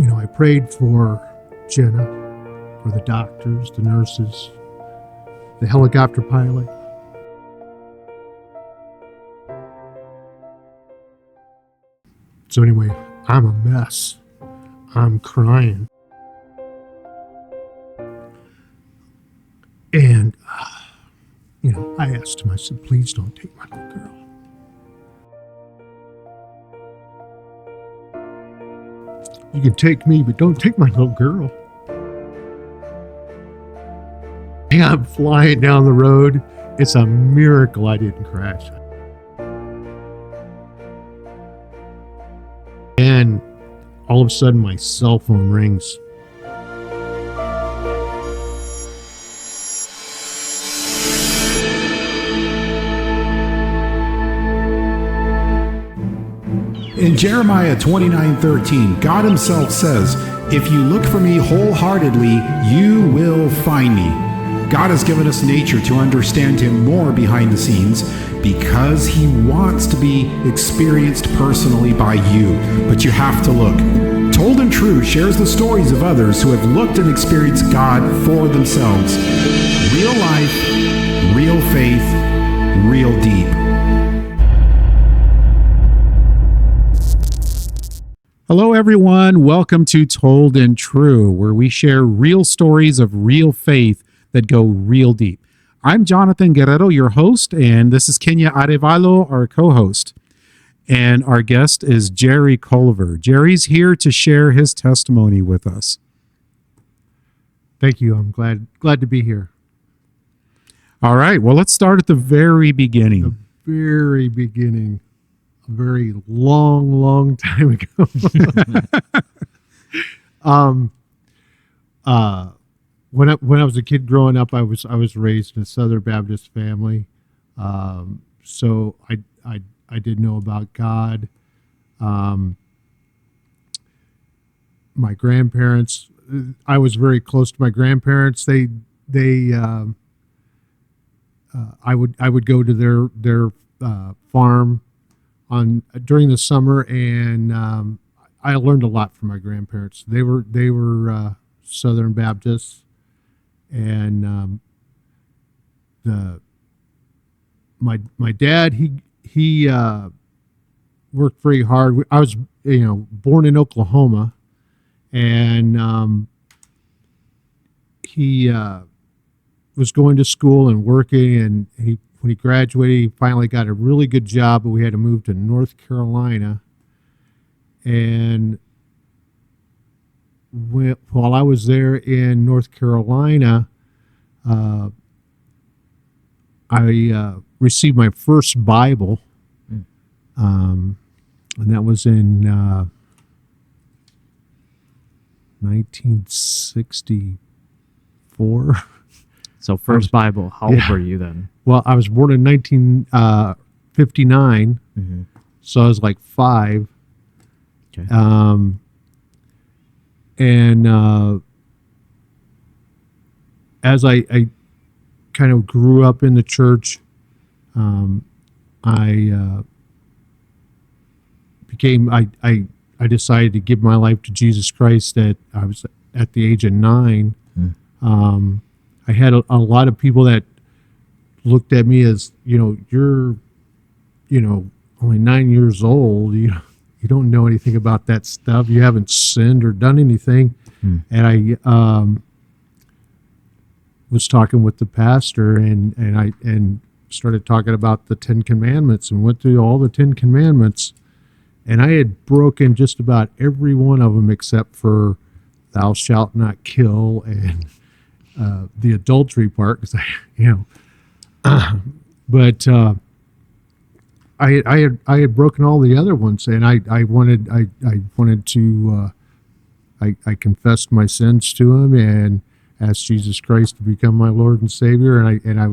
I prayed for Jenna, for the doctors, the nurses, the helicopter pilot. So anyway, I'm a mess. I'm crying. And, I asked him, I said, please don't take my little girl. You can take me, but don't take my little girl. And I'm flying down the road. It's a miracle I didn't crash. And all of a sudden, my cell phone rings. In Jeremiah 29:13, God himself says, "If you look for me wholeheartedly, you will find me." God has given us nature to understand him more behind the scenes because he wants to be experienced personally by you. But you have to look. Told and True shares the stories of others who have looked and experienced God for themselves. Real life, real faith, real deep. Hello, everyone. Welcome to Told and True, where we share real stories of real faith that go real deep. I'm Jonathan Guerrero, your host, and this is Kenya Arevalo, our co-host. And our guest is Jerry Culver. Jerry's here to share his testimony with us. Thank you. I'm glad to be here. All right. Well, let's start at the very beginning. The very beginning. A very long time ago. When I was a kid growing up, I was raised in a Southern Baptist family, so I did know about God. My grandparents, I was very close to my grandparents. I would go to their farm during the summer, and I learned a lot from my grandparents. They were Southern Baptists, and my dad he worked very hard. I was born in Oklahoma, and he was going to school and working, and when he graduated, he finally got a really good job, but we had to move to North Carolina. And while I was there in North Carolina, I received my first Bible, and that was in 1964. So first Bible, how old were you then? Well, I was born in 1959, so I was like 5. Okay. And as I kind of grew up in the church, I decided to give my life to Jesus Christ. I was at the age of 9. I had a lot of people that looked at me as, you're, only 9 years old. You don't know anything about that stuff. You haven't sinned or done anything. And I was talking with the pastor, and started talking about the 10 Commandments, and went through all the 10 Commandments. And I had broken just about every one of them except for "Thou shalt not kill" and the adultery part, because but I had broken all the other ones, and I wanted to I confessed my sins to him and asked Jesus Christ to become my Lord and Savior, and I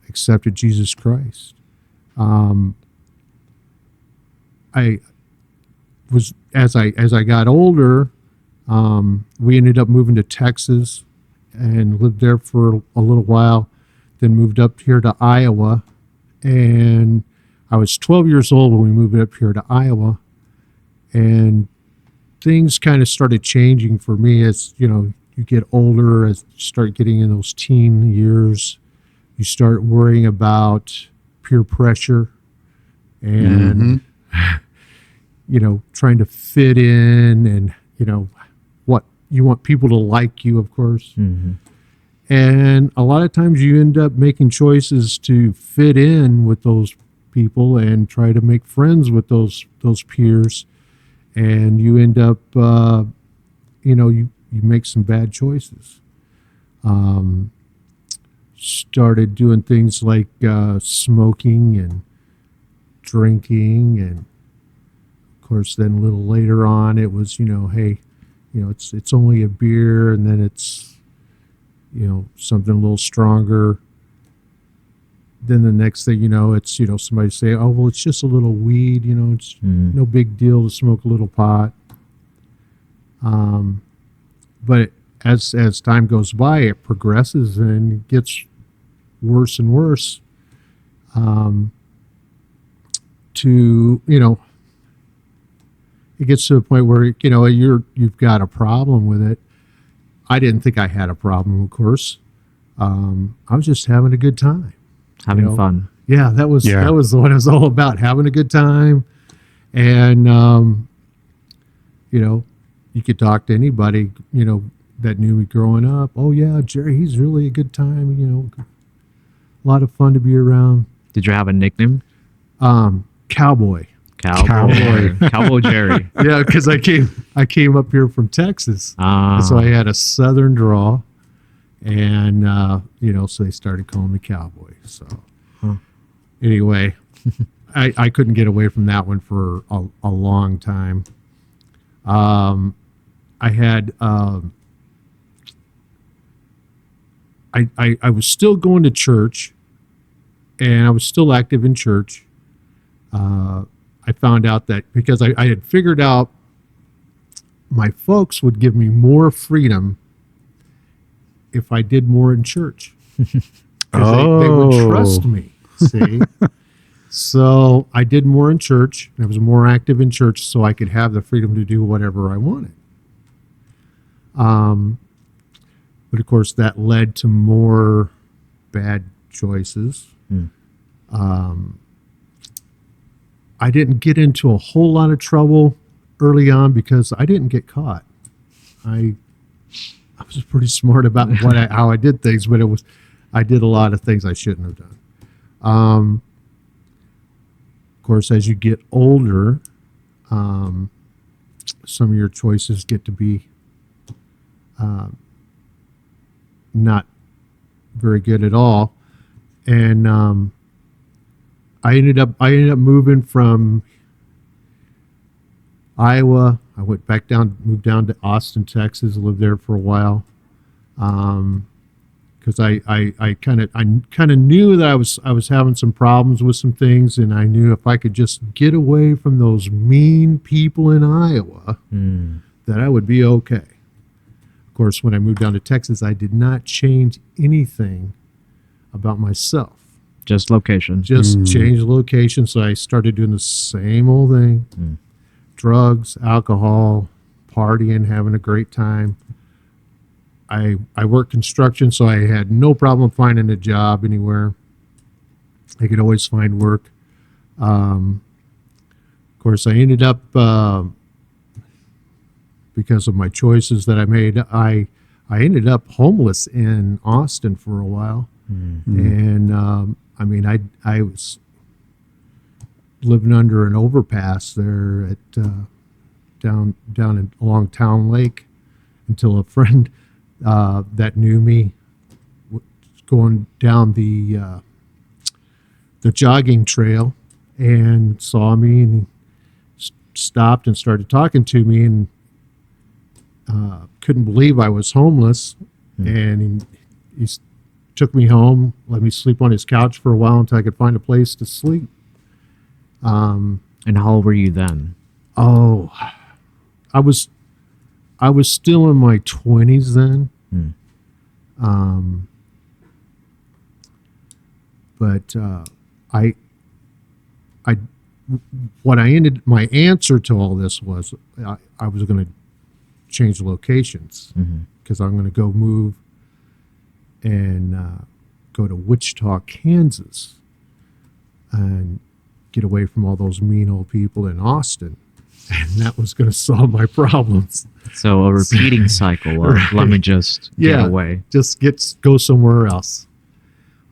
accepted Jesus Christ. I was as I got older. We ended up moving to Texas and lived there for a little while, then moved up here to Iowa. And I was 12 years old when we moved up here to Iowa. And things kind of started changing for me as, you get older, as you start getting in those teen years. You start worrying about peer pressure and, trying to fit in and, what you want people to like you, of course. And a lot of times you end up making choices to fit in with those people and try to make friends with those peers. And you end up, you make some bad choices. Started doing things like smoking and drinking, and of course then a little later on it was, hey, it's only a beer, and then it's, something a little stronger. Then the next thing it's, somebody say, oh, well, it's just a little weed, it's no big deal to smoke a little pot. But as time goes by, it progresses and it gets worse and worse. It gets to a point where, you've got a problem with it. I didn't think I had a problem, of course. I was just having a good time. Having fun. Yeah, that was what it was all about, having a good time. And, you could talk to anybody, that knew me growing up. Oh, yeah, Jerry, he's really a good time, a lot of fun to be around. Did you have a nickname? Cowboy. Cowboy Jerry. Yeah, because I came up here from Texas, and so I had a southern drawl, and so they started calling me Cowboy. So anyway, I couldn't get away from that one for a long time. I had I was still going to church, and I was still active in church. I found out that because I had figured out my folks would give me more freedom if I did more in church. Because they would trust me, see? So I did more in church, and I was more active in church so I could have the freedom to do whatever I wanted. But of course, that led to more bad choices. I didn't get into a whole lot of trouble early on because I didn't get caught. I was pretty smart about how I did things, but I did a lot of things I shouldn't have done. Of course, as you get older, some of your choices get to be not very good at all, and I ended up moving from Iowa. I moved down to Austin, Texas, lived there for a while. Because I kind of knew that I was having some problems with some things, and I knew if I could just get away from those mean people in Iowa, that I would be okay. Of course, when I moved down to Texas, I did not change anything about myself. Just location. Just change location. So I started doing the same old thing. Drugs, alcohol, partying, having a great time. I worked construction, so I had no problem finding a job anywhere. I could always find work. Of course, I ended up, because of my choices that I made, I ended up homeless in Austin for a while. And I was living under an overpass there at down along Town Lake until a friend that knew me was going down the jogging trail and saw me, and he stopped and started talking to me, and couldn't believe I was homeless. And he took me home, let me sleep on his couch for a while until I could find a place to sleep. And how old were you then? Oh, I was still in my 20s then. But I my answer to all this was I was going to change locations because I'm going to go move and go to Wichita, Kansas, and get away from all those mean old people in Austin. And that was going to solve my problems. So a repeating cycle of let me just get away. Just go somewhere else.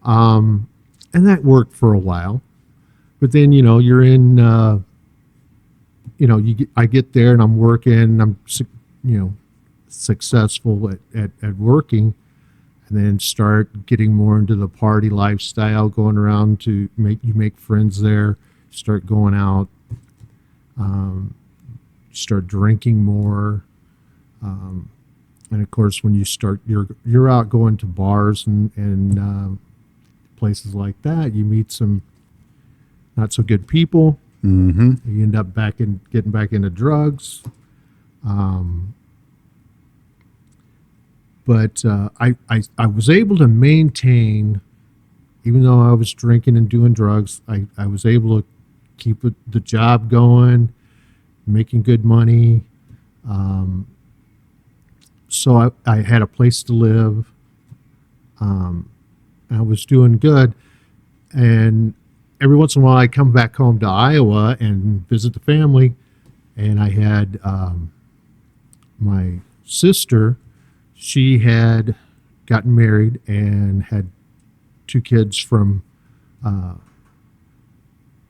And that worked for a while. But then, you're in, I get there and I'm working, I'm, successful at working, and then start getting more into the party lifestyle, going around to make friends there, start going out, start drinking more. And of course, when you start, you're out going to bars and places like that, you meet some not so good people. You end up getting back into drugs. But I was able to maintain, even though I was drinking and doing drugs, I was able to keep the job going, making good money. So I had a place to live. I was doing good. And every once in a while I come back home to Iowa and visit the family. And I had my sister, she had gotten married and had 2 kids from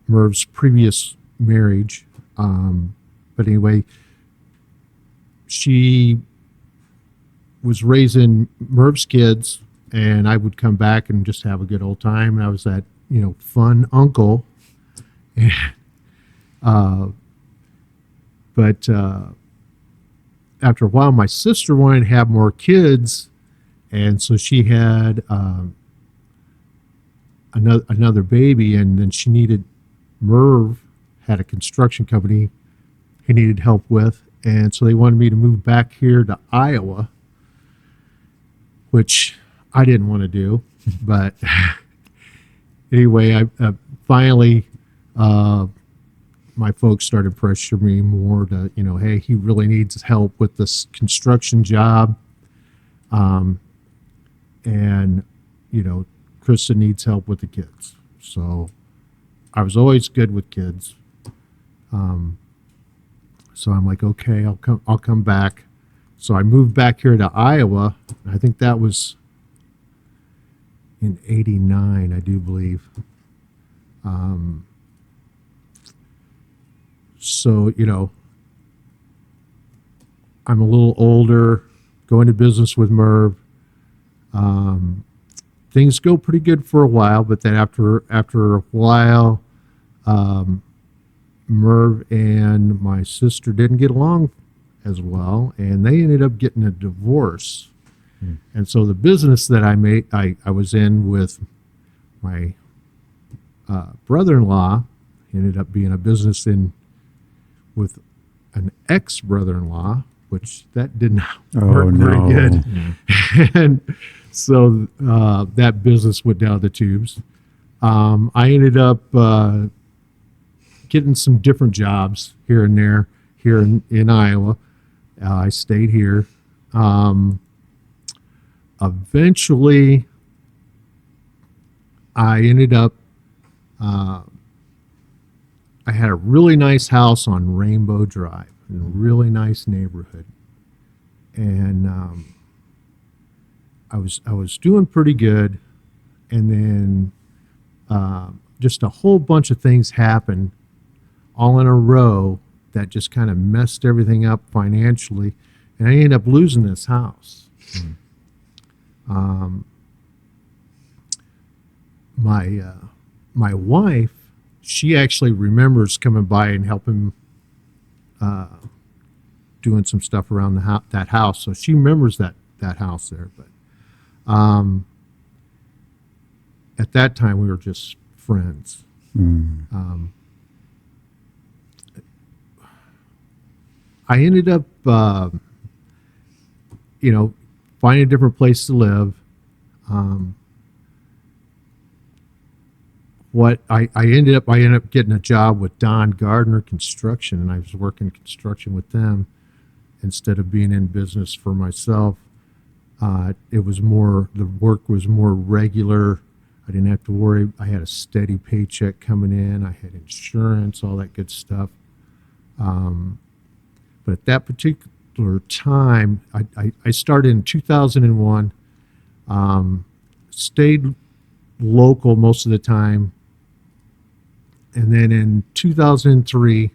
Merv's previous marriage. But anyway, she was raising Merv's kids, and I would come back and just have a good old time. And I was that, fun uncle. But after a while, my sister wanted to have more kids, and so she had another baby, and then she needed, Merv had a construction company he needed help with, and so they wanted me to move back here to Iowa, which I didn't want to do. But anyway, I finally, my folks started pressuring me more to, hey, he really needs help with this construction job. And, Krista needs help with the kids. So I was always good with kids. So I'm like, okay, I'll come back. So I moved back here to Iowa. I think that was in '89, I do believe. So, I'm a little older, going to business with Merv. Things go pretty good for a while, but then after a while, Merv and my sister didn't get along as well, and they ended up getting a divorce. And so the business that I was in with my brother-in-law ended up being a business with an ex-brother-in-law, which that did not work very good. And so that business went down the tubes. I ended up getting some different jobs here and there here in Iowa. I stayed here. Eventually, I ended up, I had a really nice house on Rainbow Drive in a really nice neighborhood. And I was doing pretty good. And then just a whole bunch of things happened all in a row that just kind of messed everything up financially. And I ended up losing this house. My wife, she actually remembers coming by and helping doing some stuff around that house, so she remembers that house there. But at that time, we were just friends. I ended up, finding a different place to live. I ended up getting a job with Don Gardner Construction, and I was working construction with them instead of being in business for myself. The work was more regular. I didn't have to worry. I had a steady paycheck coming in. I had insurance, all that good stuff. But at that particular time, I started in 2001, stayed local most of the time. And then in 2003,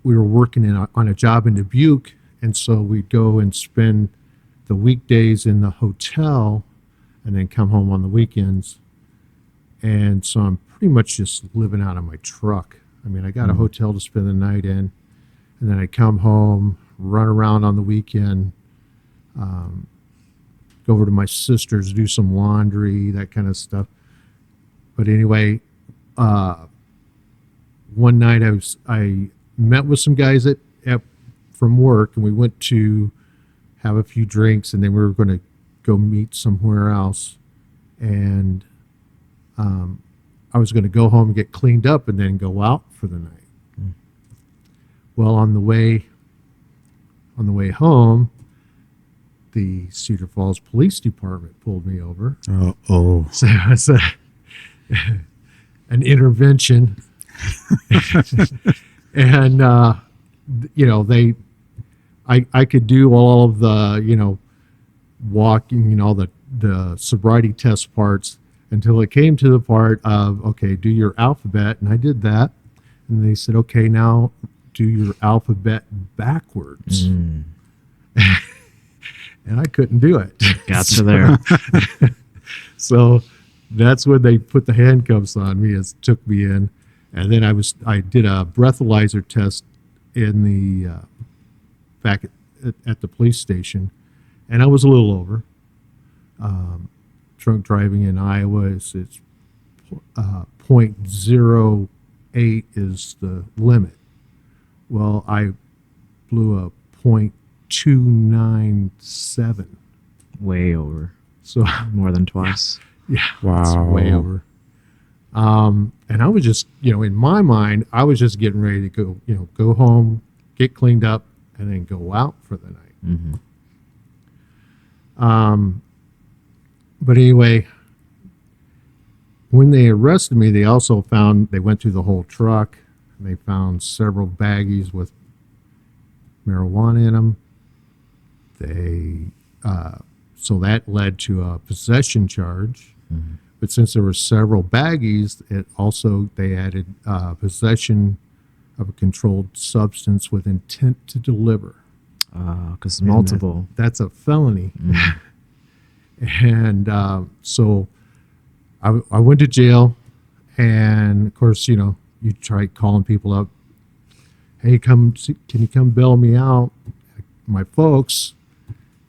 we were working on a job in Dubuque, and so we'd go and spend the weekdays in the hotel and then come home on the weekends. And so I'm pretty much just living out of my truck. I mean, I got a hotel to spend the night in, and then I come home, run around on the weekend, go over to my sister's, do some laundry, that kind of stuff. But anyway, one night I met with some guys from work, and we went to have a few drinks, and then we were going to go meet somewhere else. And I was going to go home and get cleaned up and then go out for the night. Well, on the way home, the Cedar Falls Police Department pulled me over. Oh. So it was an intervention. And, I could do all of the, walking, the sobriety test parts until it came to the part of, okay, do your alphabet. And I did that. And they said, okay, now do your alphabet backwards. And I couldn't do it. Gotcha there. So that's when they put the handcuffs on me, took me in. And then I did a breathalyzer test in the back at the police station, and I was a little over. Drunk driving in Iowa it's 0.08 is the limit. Well, I blew a 0.297. Way over. So More than twice. yeah, Wow. it's way over. And I was just, in my mind, I was just getting ready to go home, get cleaned up, and then go out for the night. But anyway, when they arrested me, they went through the whole truck, and they found several baggies with marijuana in them. So that led to a possession charge. But since there were several baggies, they added possession of a controlled substance with intent to deliver. Because multiple. That's a felony. And so I went to jail, and of course, you try calling people up. Hey, can you come bail me out? My folks,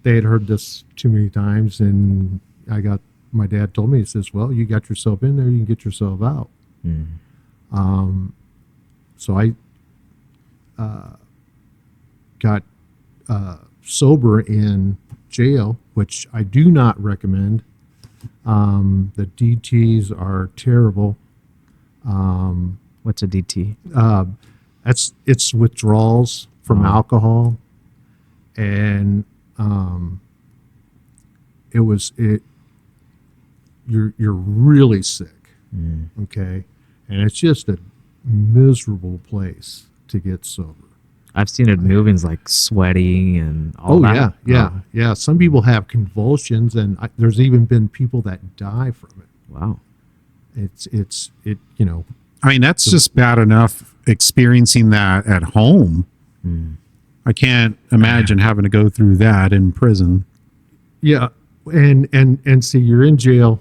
they had heard this too many times, and my dad told me, he says, well, you got yourself in there, you can get yourself out. So I got sober in jail, which I do not recommend. The DTs are terrible. What's a DT? It's withdrawals from alcohol, and you're really sick, okay, and it's just a miserable place to get sober. I've seen it in movies like sweating and all that. Yeah. Some people have convulsions, and there's even been people that die from it. Wow. It's I mean, that's just bad enough experiencing that at home. I can't imagine having to go through that in prison. Yeah, and see, you're in jail,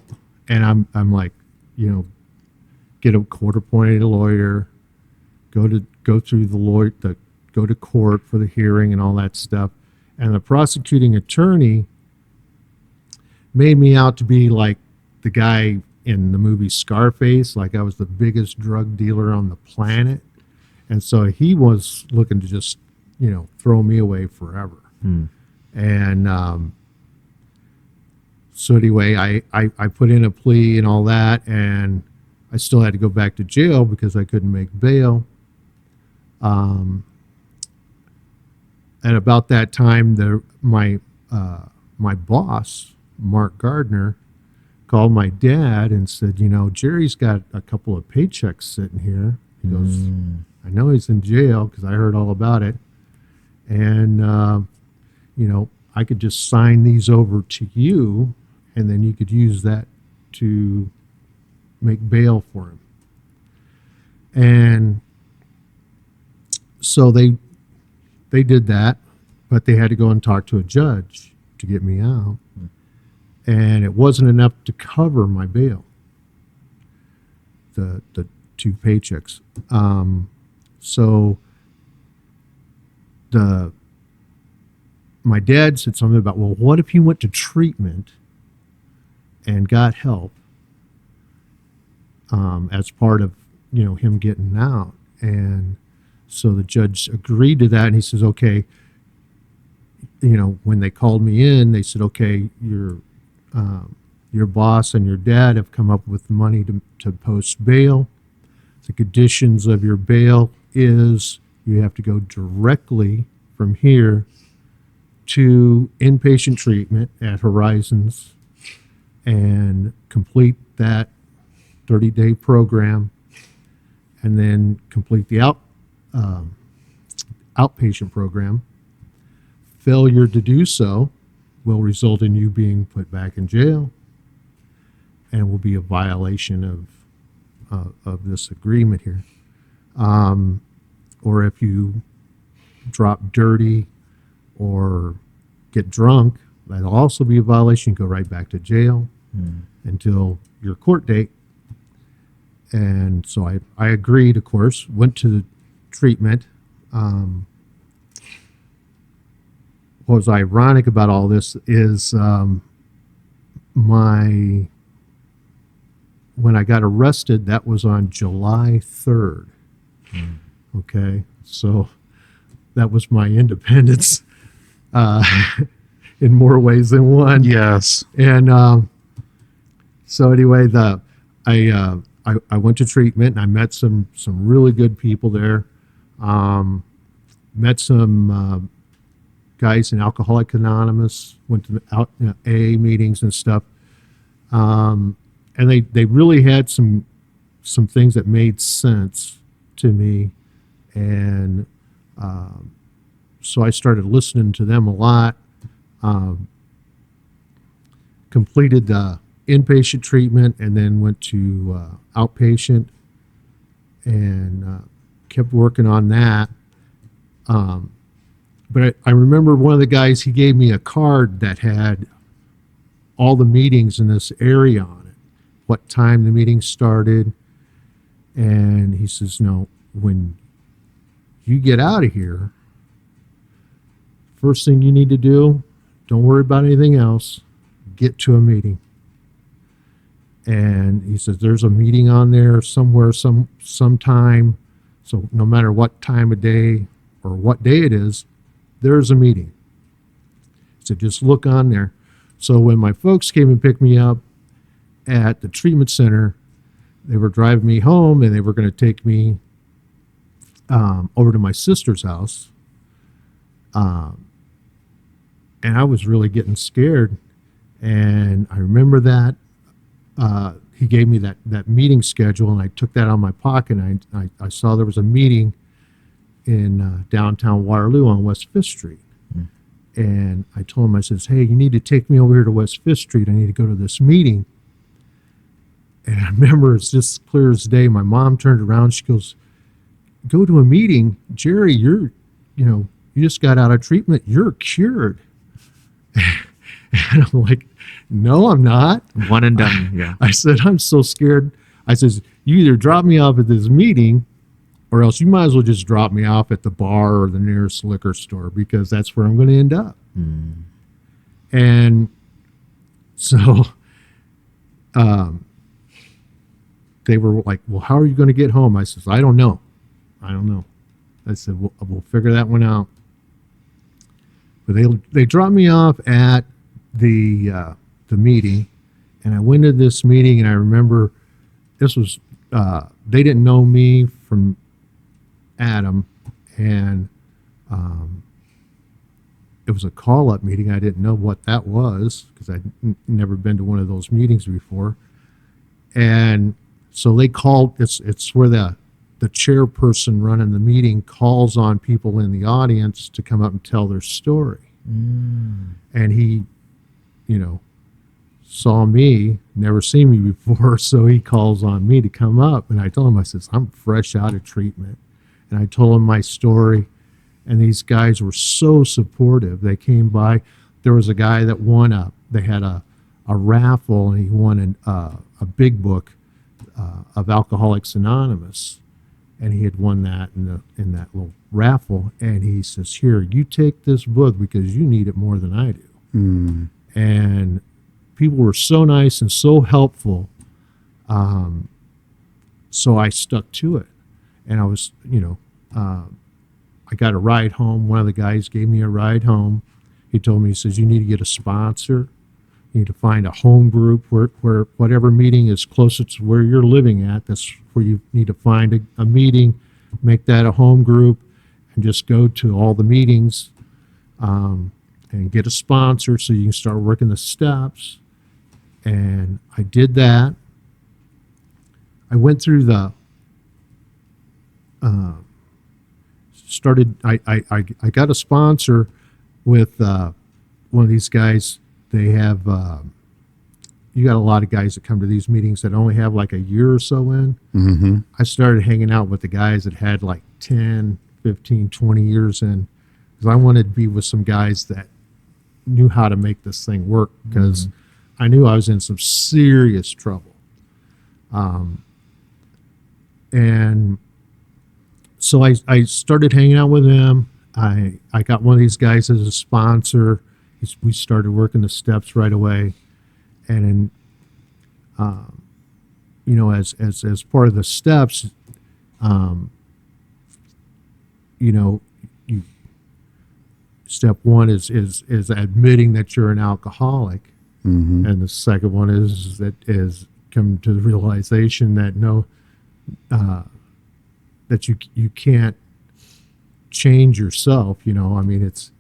and I'm like, get a court-appointed lawyer, go through the lawyer, go to court for the hearing and all that stuff, and the prosecuting attorney made me out to be like the guy in the movie Scarface, like I was the biggest drug dealer on the planet, and so he was looking to just throw me away forever. And So anyway, I put in a plea and all that, and I still had to go back to jail because I couldn't make bail. At about that time, my boss, Mark Gardner, called my dad and said, Jerry's got a couple of paychecks sitting here. He goes, I know he's in jail because I heard all about it. And, I could just sign these over to you, and then you could use that to make bail for him. And so they did that, but they had to go and talk to a judge to get me out. And it wasn't enough to cover my bail, the 2 paychecks. So my dad said something about, well, what if he went to treatment and got help as part of, him getting out? And so the judge agreed to that, and he says, okay, when they called me in, they said, okay, your boss and your dad have come up with money to post bail. The conditions of your bail is you have to go directly from here to inpatient treatment at Horizons and complete that 30-day program, and then complete the outpatient program. Failure to do so will result in you being put back in jail and will be a violation of this agreement here. Or if you drop dirty or get drunk, that'll also be a violation. You go right back to jail until your court date. And so I agreed, of course, went to the treatment. What was ironic about all this is when I got arrested, that was on July 3rd. Okay, so that was my independence in more ways than one. Yes. And so anyway, I went to treatment, and I met some really good people there. Met some guys in Alcoholics Anonymous, went to AA meetings and stuff. And they really had some things that made sense to me. And so I started listening to them a lot. Completed the inpatient treatment and then went to outpatient and kept working on that. But I remember one of the guys, he gave me a card that had all the meetings in this area on it, what time the meeting started. And he says, no, when you get out of here, first thing you need to do, don't worry about anything else, get to a meeting. And he says, there's a meeting on there somewhere, sometime. So no matter what time of day or what day it is, there's a meeting. So just look on there. So when my folks came and picked me up at the treatment center, they were driving me home, and they were going to take me over to my sister's house. And I was really getting scared. And I remember that he gave me that meeting schedule, and I took that out of my pocket, and I saw there was a meeting in downtown Waterloo on West Fifth Street. And I told him, I says, hey, you need to take me over here to West Fifth Street. I need to go to this meeting. And I remember, it's just clear as day, my mom turned around, she goes, go to a meeting? Jerry, you just got out of treatment, you're cured. And I'm like, no, I'm not. One and done. Yeah. I said, I'm so scared. I says, you either drop me off at this meeting, or else you might as well just drop me off at the bar or the nearest liquor store, because that's where I'm going to end up. And so they were like, well, how are you going to get home? I says, I don't know. I said, we'll figure that one out. But they dropped me off at the the meeting, and I went to this meeting, and I remember this was they didn't know me from Adam, and it was a call-up meeting. I didn't know what that was because I'd never been to one of those meetings before. And so they called, it's where the chairperson running the meeting calls on people in the audience to come up and tell their story. And he, saw me, never seen me before, so he calls on me to come up. And I told him, I says, I'm fresh out of treatment. And I told him my story. And these guys were so supportive. They came by. There was a guy that won they had a raffle, and he won a big book of Alcoholics Anonymous. And he had won that in that little raffle. And he says, here, you take this book because you need it more than I do. And people were so nice and so helpful. So I stuck to it. And I was, I got a ride home. One of the guys gave me a ride home. He told me, he says, you need to get a sponsor. You need to find a home group where whatever meeting is closest to where you're living at, that's where you need to find a meeting, make that a home group, and just go to all the meetings and get a sponsor so you can start working the steps. And I did that. I went through the I got a sponsor with one of these guys. They have you got a lot of guys that come to these meetings that only have like a year or so in. I started hanging out with the guys that had like 10, 15, 20 years in, because I wanted to be with some guys that knew how to make this thing work, because I knew I was in some serious trouble. And so I started hanging out with them. I got one of these guys as a sponsor. We started working the steps right away. And then, as part of the steps, step one is admitting that you're an alcoholic. And the second one is come to the realization that that you can't change yourself. It's,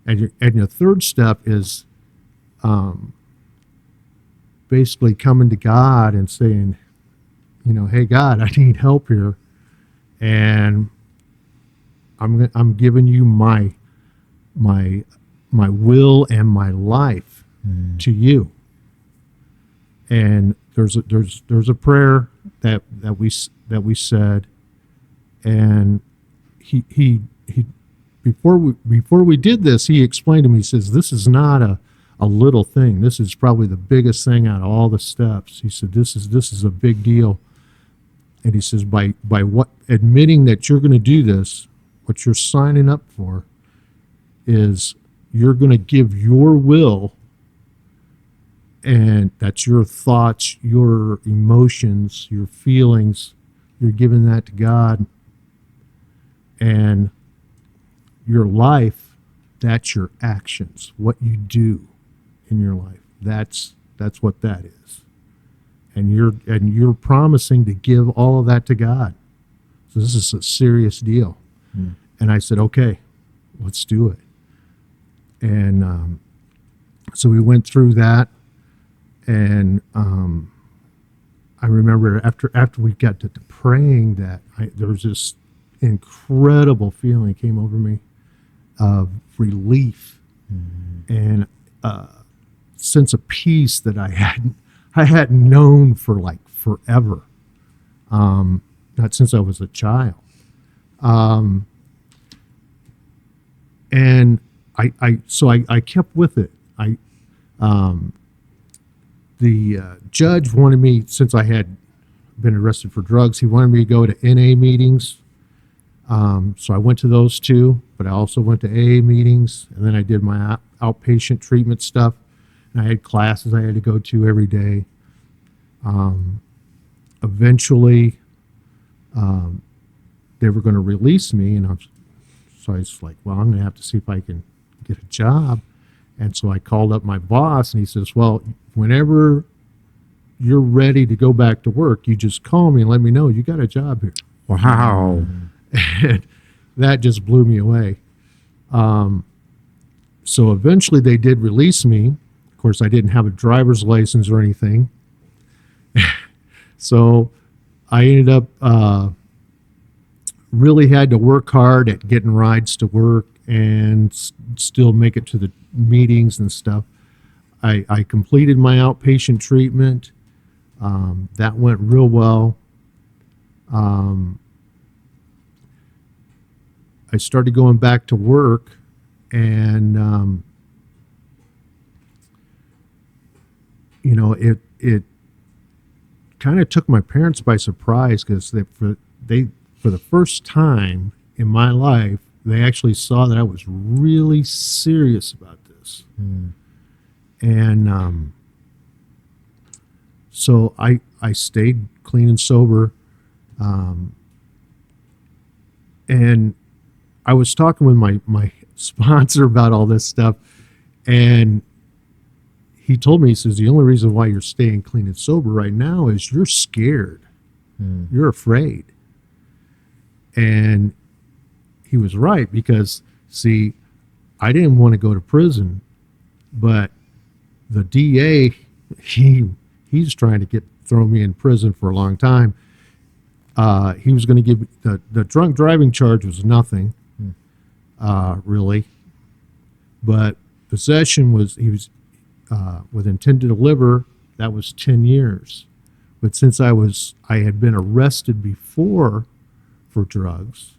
and your third step is basically coming to God and saying, hey God, I need help here, and I'm giving you my will and my life to you. And there's a prayer that we said, and he before we did this, he explained to me, he says, this is not a little thing. This is probably the biggest thing out of all the steps. He said, this is a big deal. And he says, by what admitting that you're going to do this, what you're signing up for is you're going to give your will, and that's your thoughts, your emotions, your feelings, you're giving that to God. And your life, that's your actions, what you do in your life. That's what that is. And you're promising to give all of that to God. So this is a serious deal. And I said, okay, let's do it. And so we went through that. And I remember after we got to praying that, there was this incredible feeling came over me of relief and sense of peace that I hadn't known for like forever, not since I was a child. And I kept with it. The judge wanted me, since I had been arrested for drugs, he wanted me to go to NA meetings. So I went to those too, but I also went to AA meetings, and then I did my outpatient treatment stuff, and I had classes I had to go to every day. Eventually, they were going to release me, and so I was like, well, I'm going to have to see if I can get a job. And so I called up my boss, and he says, well, whenever you're ready to go back to work, you just call me and let me know you got a job here. Wow. And that just blew me away. So eventually they did release me. Of course, I didn't have a driver's license or anything. So I ended up really had to work hard at getting rides to work and still make it to the meetings and stuff. I completed my outpatient treatment. That went real well. I started going back to work, and it kind of took my parents by surprise, because for the first time in my life, they actually saw that I was really serious about this. And so I stayed clean and sober. And I was talking with my sponsor about all this stuff, and he told me, he says, the only reason why you're staying clean and sober right now is you're scared. You're afraid. And he was right, because, see, I didn't want to go to prison, but the DA, he's trying to throw me in prison for a long time. He was going to give the drunk driving charge was nothing, really, but possession was with intent to deliver. That was 10 years. But since I had been arrested before for drugs,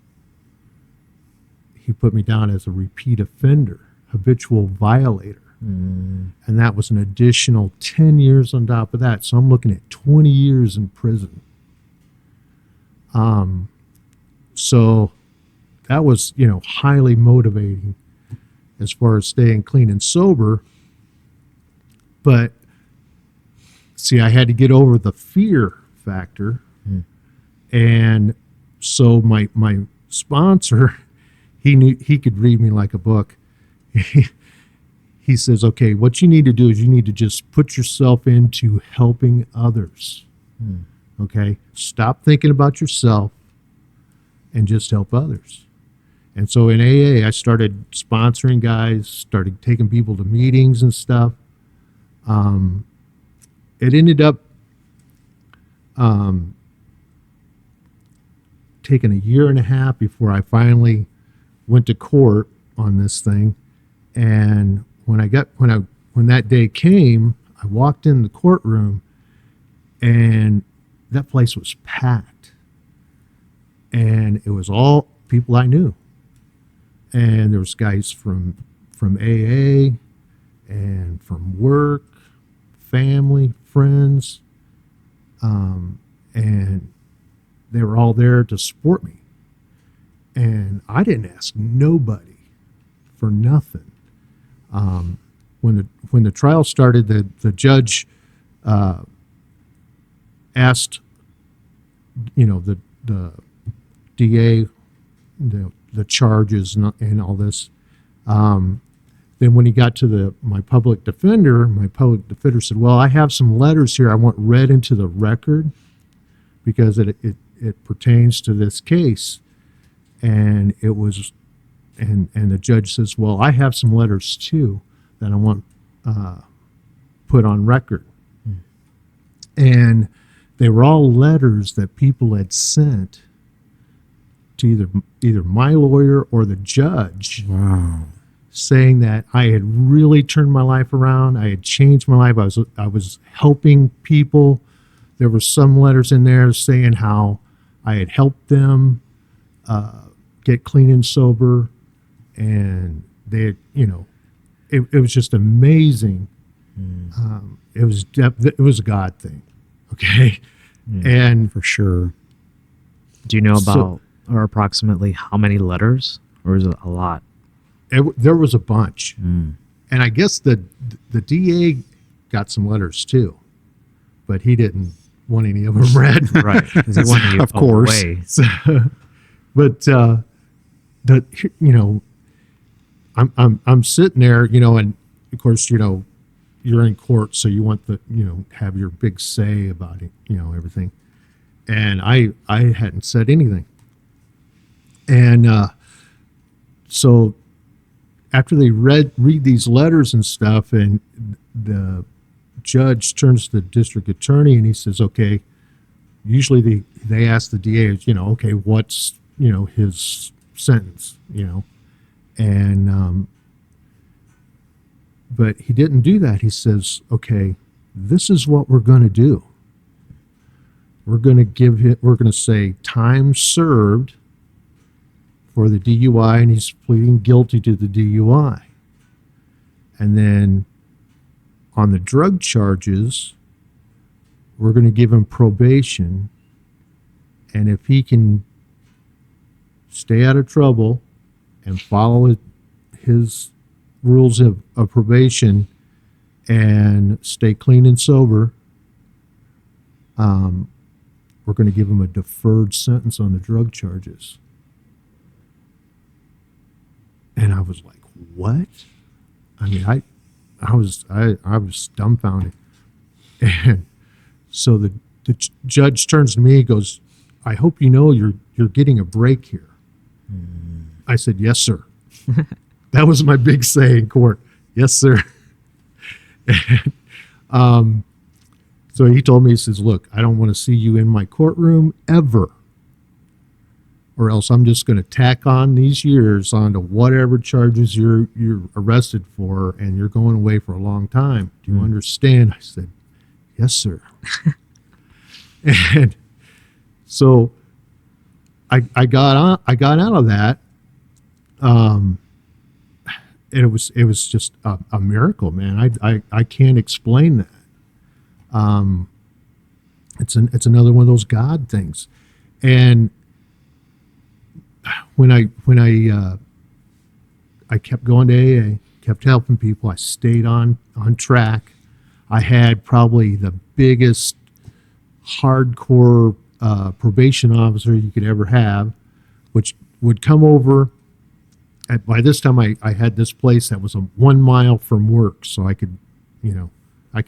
he put me down as a repeat offender, habitual violator. And that was an additional 10 years on top of that. So I'm looking at 20 years in prison. So that was, highly motivating as far as staying clean and sober. But see, I had to get over the fear factor. And so my sponsor, he knew he could read me like a book. He says, okay, what you need to do is you need to just put yourself into helping others. Okay? Stop thinking about yourself and just help others. And so in AA, I started sponsoring guys, started taking people to meetings and stuff. It ended up taking a year and a half before I finally went to court on this thing. And when that day came, I walked in the courtroom, and that place was packed, and it was all people I knew. And there was guys from AA and from work, family, friends, and they were all there to support me. And I didn't ask nobody for nothing. When the trial started, the judge asked, the DA, the charges and all this. Then when he got to my public defender said, well, I have some letters here I want read into the record because it pertains to this case. And it was, and the judge says, well, I have some letters too that I want put on record. And they were all letters that people had sent to either my lawyer or the judge. Wow. Saying that I had really turned my life around. I had changed my life. I was helping people. There were some letters in there saying how I had helped them get clean and sober, and they had, it was just amazing. It was a God thing, okay? And For sure. Do you know about or approximately how many letters, or is it a lot? there was a bunch, and I guess the DA got some letters too, but he didn't want any of them read. Right. Because he wanted you Of course. away. So, but I'm sitting there, and of course, you you're in court, so you want have your big say about it, everything. And I hadn't said anything. And so after they read these letters and stuff, and the judge turns to the district attorney and he says, okay, usually they ask the DA, okay, what's, his sentence, and but he didn't do that. He says, okay, this is what we're going to do. We're going to say time served for the DUI, and he's pleading guilty to the DUI. And then on the drug charges, we're going to give him probation. And if he can stay out of trouble and follow his rules of probation and stay clean and sober, we're going to give him a deferred sentence on the drug charges. And I was like, what? I mean, I was dumbfounded. And so the judge turns to me and goes, I hope you know you're getting a break here. I said, yes, sir. That was my big say in court. Yes, sir. And, so he told me, he says, look, I don't want to see you in my courtroom ever, or else I'm just going to tack on these years onto whatever charges you're arrested for, and you're going away for a long time. Do you understand? I said, yes, sir. And so I got out of that. And it was just a miracle, man. I can't explain that. It's another one of those God things. And when I kept going to AA, kept helping people, I stayed on track. I had probably the biggest hardcore probation officer you could ever have, which would come over. By this time, I had this place that was 1 mile from work, so I could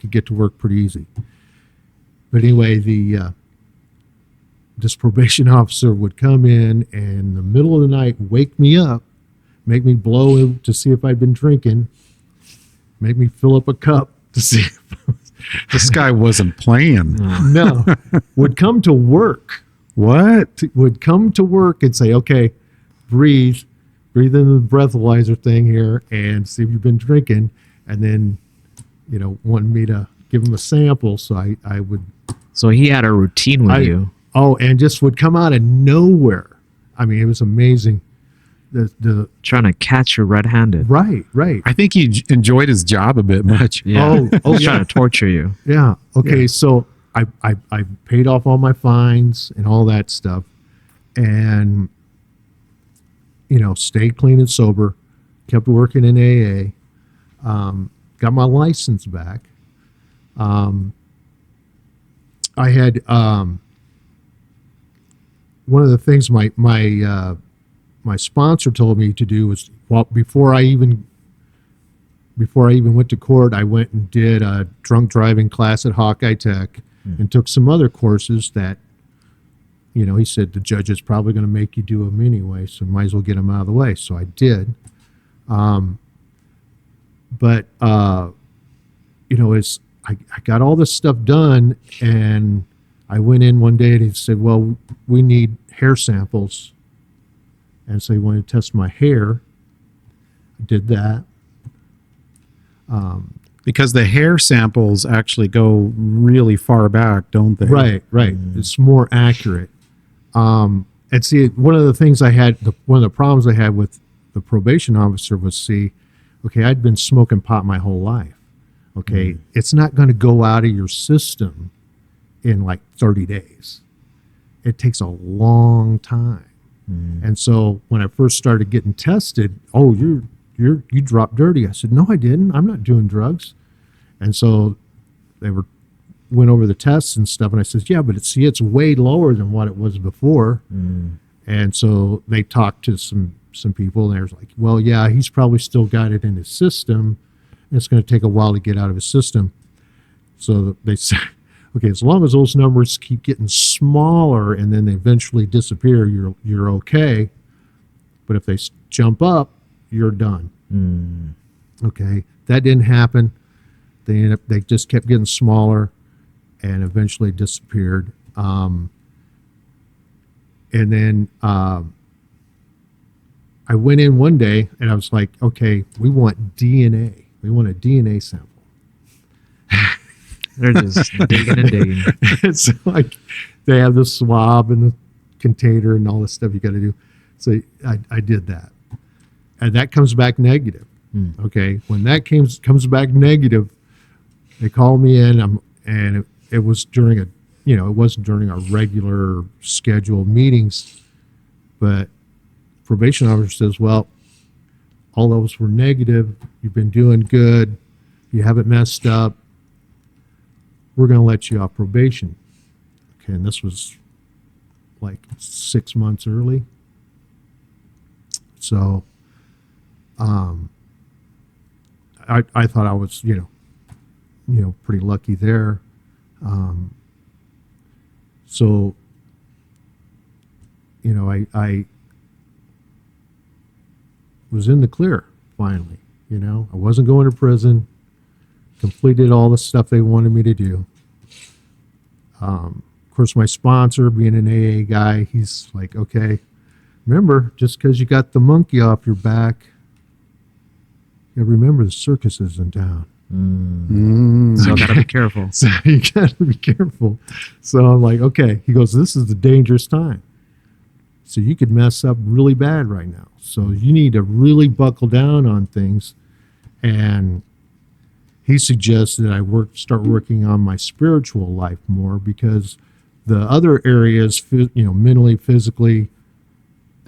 get to work pretty easy. But anyway, this probation officer would come in and in the middle of the night wake me up, make me blow to see if I'd been drinking, make me fill up a cup to see if This guy wasn't playing. no, would come to work. What? Would come to work and say, okay, breathe into the breathalyzer thing here and see if you've been drinking. And then, wanted me to give him a sample. So I would. So he had a routine with you. Oh, and just would come out of nowhere. I mean, it was amazing. The Trying to catch you red-handed. Right. I think he enjoyed his job a bit much. Yeah. Oh, He's trying to torture you. Yeah. Okay. Yeah. So I paid off all my fines and all that stuff, and stayed clean and sober, kept working in AA, got my license back. I had one of the things my sponsor told me to do was, well, before I even went to court, I went and did a drunk driving class at Hawkeye Tech and took some other courses that, he said the judge is probably going to make you do them anyway, so might as well get them out of the way. So I did. But it's, I got all this stuff done, and I went in one day and he said, well, we need hair samples. And so he wanted to test my hair. I did that. Because the hair samples actually go really far back, don't they? Right. It's more accurate. And see, one of the things one of the problems I had with the probation officer was, okay, I'd been smoking pot my whole life. Okay, it's not going to go out of your system in like 30 days. It takes a long time. And so when I first started getting tested, oh, you dropped dirty. I said, no, I didn't. I'm not doing drugs. And so they went over the tests and stuff, and I said, yeah, but it's way lower than what it was before. And so they talked to some people, and they was like, well, yeah, he's probably still got it in his system, It's going to take a while to get out of his system. So they say, okay, as long as those numbers keep getting smaller and then they eventually disappear, you're okay. But if they jump up, you're done. Okay, that didn't happen. They just kept getting smaller and eventually disappeared. And then I went in one day and I was like, okay, we want DNA. We want a DNA sample. They're just digging and digging. It's like they have the swab and the container and all this stuff you got to do. So I did that. And that comes back negative. Okay. When that comes back negative, they call me in and it was during it wasn't during our regular scheduled meetings, but probation officer says, well, all those were negative. You've been doing good. You haven't messed up. We're going to let you off probation. Okay. And this was like 6 months early. So, I thought I was, pretty lucky there. So, I was in the clear finally. I wasn't going to prison. Completed all the stuff they wanted me to do. Of course, my sponsor, being an AA guy, he's like, okay, remember, just because you got the monkey off your back, you gotta remember the circus is in town. So gotta be careful. So you gotta be careful. So I'm like, okay. He goes, this is the dangerous time. So you could mess up really bad right now. So you need to really buckle down on things. And he suggested that I start working on my spiritual life more, because the other areas, mentally, physically,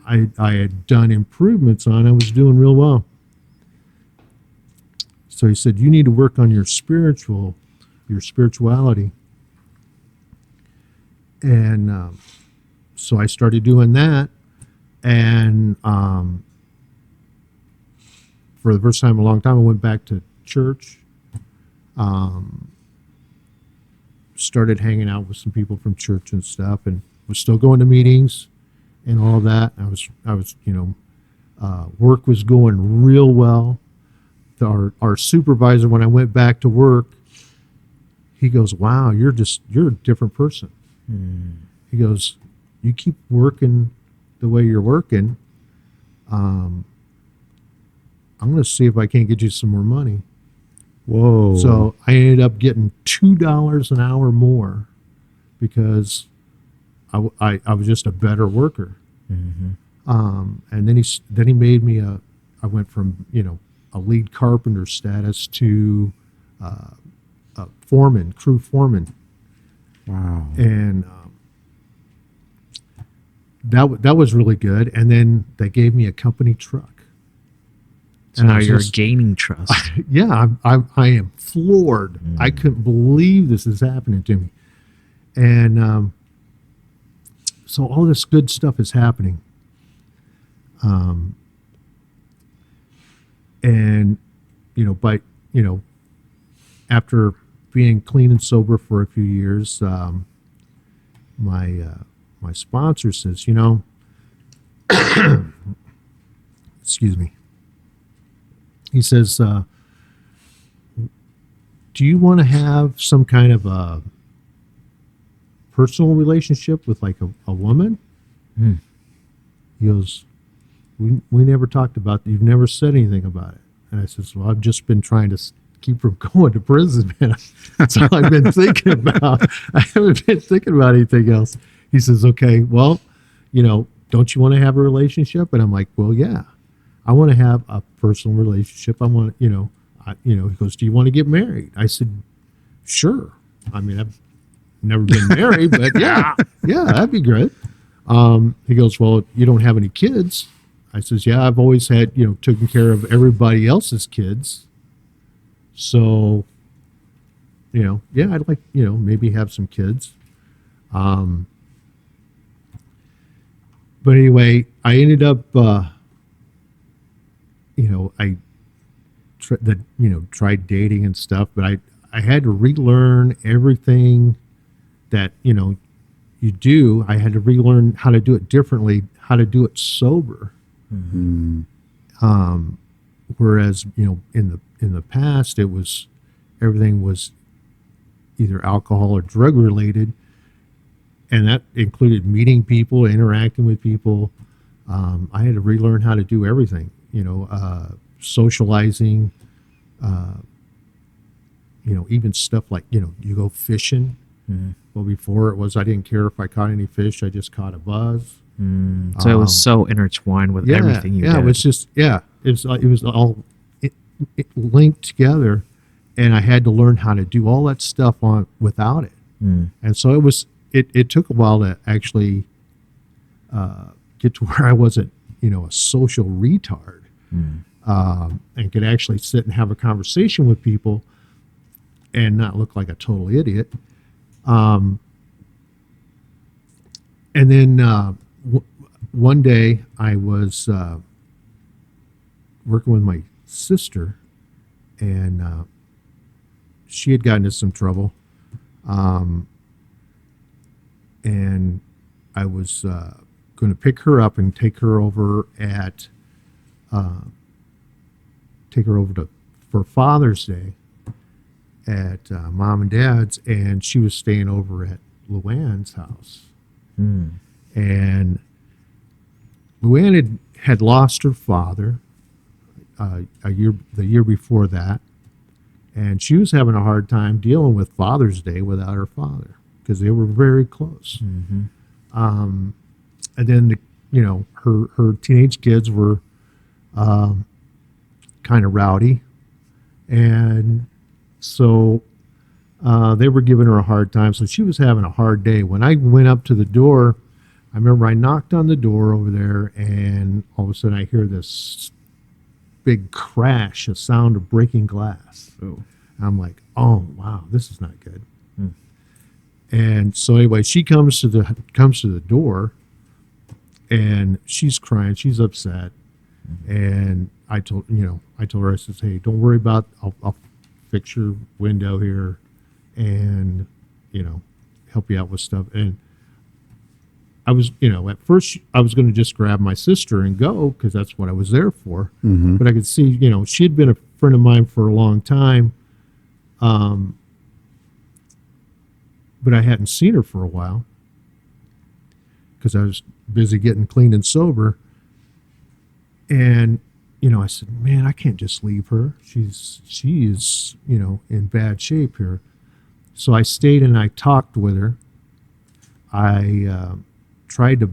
I had done improvements on. I was doing real well. So he said, you need to work on your spirituality. And so I started doing that. And for the first time in a long time, I went back to church. Started hanging out with some people from church and stuff, and was still going to meetings and all that. I was work was going real well. Our supervisor, when I went back to work, he goes, wow, you're a different person. He goes, you keep working the way you're working. I'm going to see if I can't get you some more money. Whoa. So I ended up getting $2 an hour more because I was just a better worker. And then he made me I went from, a lead carpenter status to a foreman, crew foreman. Wow. And that was really good. And then they gave me a company truck. So now you're gaining trust. Yeah, I am floored. I couldn't believe this is happening to me. And so all this good stuff is happening. And, after being clean and sober for a few years, my sponsor says, excuse me. He says, do you want to have some kind of a personal relationship with like a woman? He goes, we never talked about that. You've never said anything about it. And I says, well, I've just been trying to keep from going to prison, man. That's all I've been thinking about. I haven't been thinking about anything else. He says, okay, well, don't you want to have a relationship? And I'm like, well, yeah, I want to have a personal relationship. I want, he goes, do you want to get married? I said, sure. I mean, I've never been married, but yeah, that'd be great. He goes, well, you don't have any kids. I says, yeah, I've always had, taken care of everybody else's kids. So, yeah, I'd like, maybe have some kids. But anyway, I ended up, I tried dating and stuff, but I had to relearn everything that you do. I had to relearn how to do it differently, how to do it sober. Whereas in the past, everything was either alcohol or drug related, and that included meeting people, interacting with people. I had to relearn how to do everything, socializing, even stuff like, you go fishing. Well, before it was, I didn't care if I caught any fish. I just caught a buzz. So it was so intertwined with everything you did. It was just, it was all it linked together, and I had to learn how to do all that stuff without it. And so it took a while to actually get to where I wasn't, a social retard, and could actually sit and have a conversation with people and not look like a total idiot. And then one day I was working with my sister, and she had gotten into some trouble. And I was going to pick her up and take her over for Father's Day at Mom and Dad's, and she was staying over at Luann's house. And Luann had lost her father the year before that, and she was having a hard time dealing with Father's Day without her father, because they were very close. And then her teenage kids were kind of rowdy, and so they were giving her a hard time. So she was having a hard day. When I went up to the door, I remember I knocked on the door over there, and all of a sudden I hear this big crash, a sound of breaking glass. I'm like, oh wow, this is not good. And so anyway, she comes to the door, and she's crying, she's upset, and I told her, I says, hey, don't worry about, I'll fix your window here, and help you out with stuff. And I was, at first I was going to just grab my sister and go, because that's what I was there for. But I could see, she had been a friend of mine for a long time, but I hadn't seen her for a while because I was busy getting clean and sober. And I said, man, I can't just leave her. She is in bad shape here. So I stayed and I talked with her. I tried to,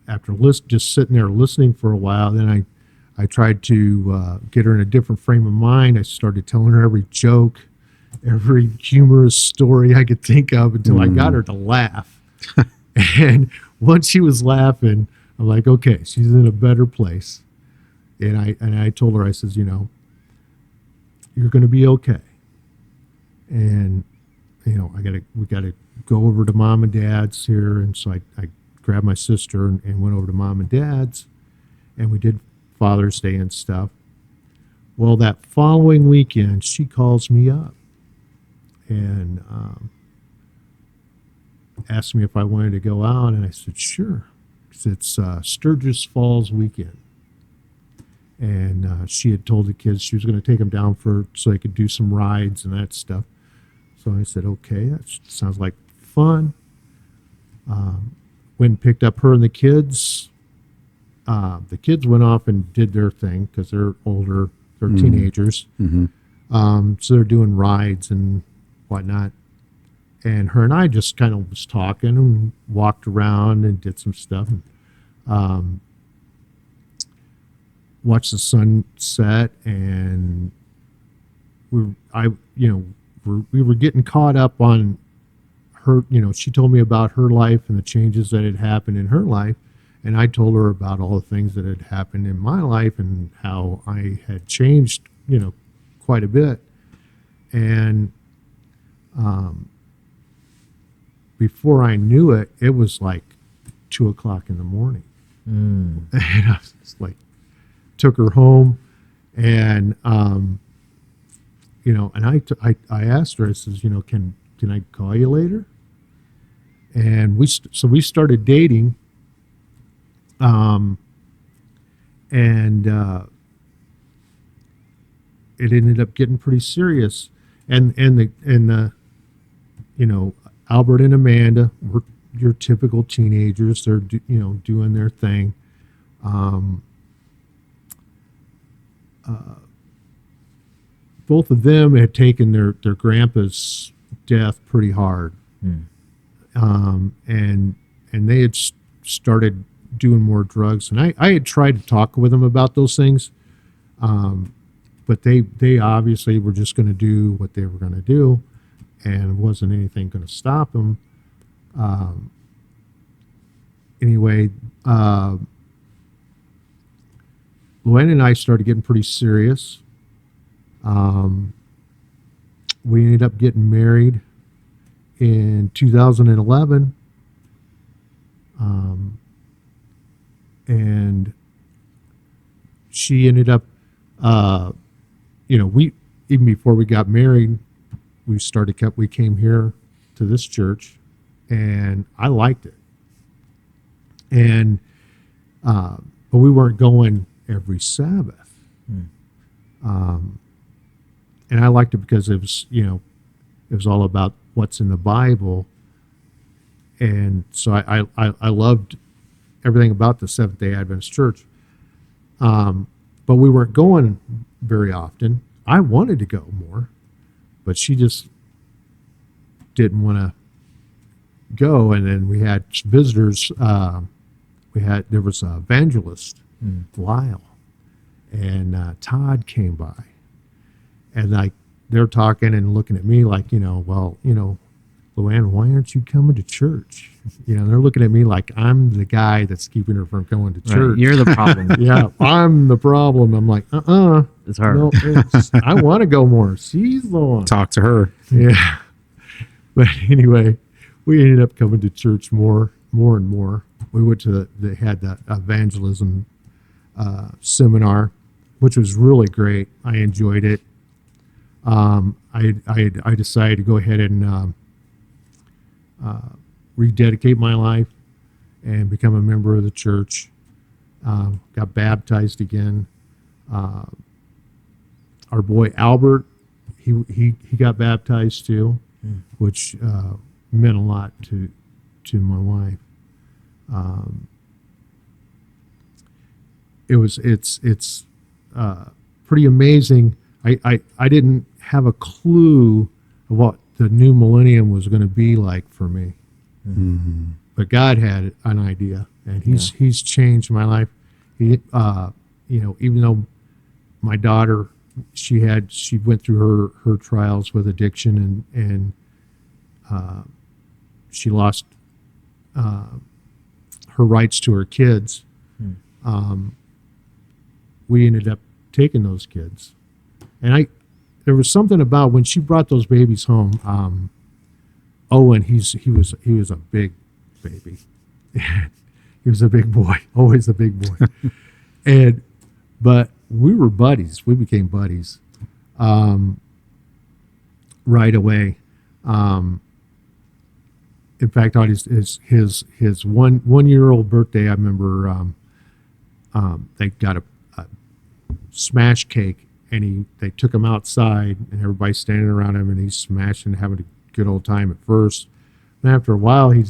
after just sitting there listening for a while, then I tried to get her in a different frame of mind. I started telling her every joke, every humorous story I could think of, until I got her to laugh. And once she was laughing, I'm like, okay, she's in a better place. And I told her, I says, you're going to be okay. And we gotta go over to Mom and Dad's here. And so I grabbed my sister and went over to Mom and Dad's, and we did Father's Day and stuff. Well, that following weekend, she calls me up and asked me if I wanted to go out, and I said, sure. It's Sturgis Falls weekend. And she had told the kids she was going to take them down so they could do some rides and that stuff. So I said, okay, that sounds like fun. Went and picked up her and the kids. The kids went off and did their thing because they're older, they're teenagers. So they're doing rides and whatnot. And her and I just kind of was talking and walked around and did some stuff. Watched the sun set, and we were getting caught up on her. She told me about her life and the changes that had happened in her life, and I told her about all the things that had happened in my life and how I had changed, quite a bit. And before I knew it, it was like 2:00 in the morning. And I was just like, took her home, And and I asked her. I says, can I call you later? And so we started dating. And it ended up getting pretty serious. And Albert and Amanda were your typical teenagers. They're doing their thing. Both of them had taken their grandpa's death pretty hard. And they had started doing more drugs. And I had tried to talk with them about those things. But they obviously were just going to do what they were going to do, and it wasn't anything going to stop them. Anyway, Luann and I started getting pretty serious. We ended up getting married in 2011. And she ended up, we, even before we got married, we came here to this church, and I liked it. And, but we weren't going every Sabbath. And I liked it because it was, it was all about what's in the Bible. And so I loved everything about the Seventh-day Adventist church. But we weren't going very often. I wanted to go more, but she just didn't want to go. And then we had visitors. There was an evangelist, Lyle, and Todd came by, and they're talking and looking at me like, Luann, why aren't you coming to church? They're looking at me like I'm the guy that's keeping her from going to church. Right, you're the problem. Yeah, I'm the problem. I'm like, It's her. No, I want to go more. She's the one. Talk to her. Yeah. But anyway, we ended up coming to church more and more. We went to they had that evangelism seminar, which was really great. I enjoyed it. I decided to go ahead and rededicate my life and become a member of the church. Got baptized again. Our boy Albert, he got baptized too, which meant a lot to my wife. It's pretty amazing. I didn't have a clue of what the new millennium was going to be like for me. But God had an idea, and he's changed my life. He, even though my daughter, she went through her trials with addiction, and she lost her rights to her kids. We ended up taking those kids, and there was something about when she brought those babies home. Owen, he was a big baby. He was a big boy, always a big boy. But we were buddies. We became buddies right away. In fact, on his 1 year old birthday, I remember they got a smash cake, and they took him outside, and everybody's standing around him, and he's smashing, having a good old time at first. And after a while, he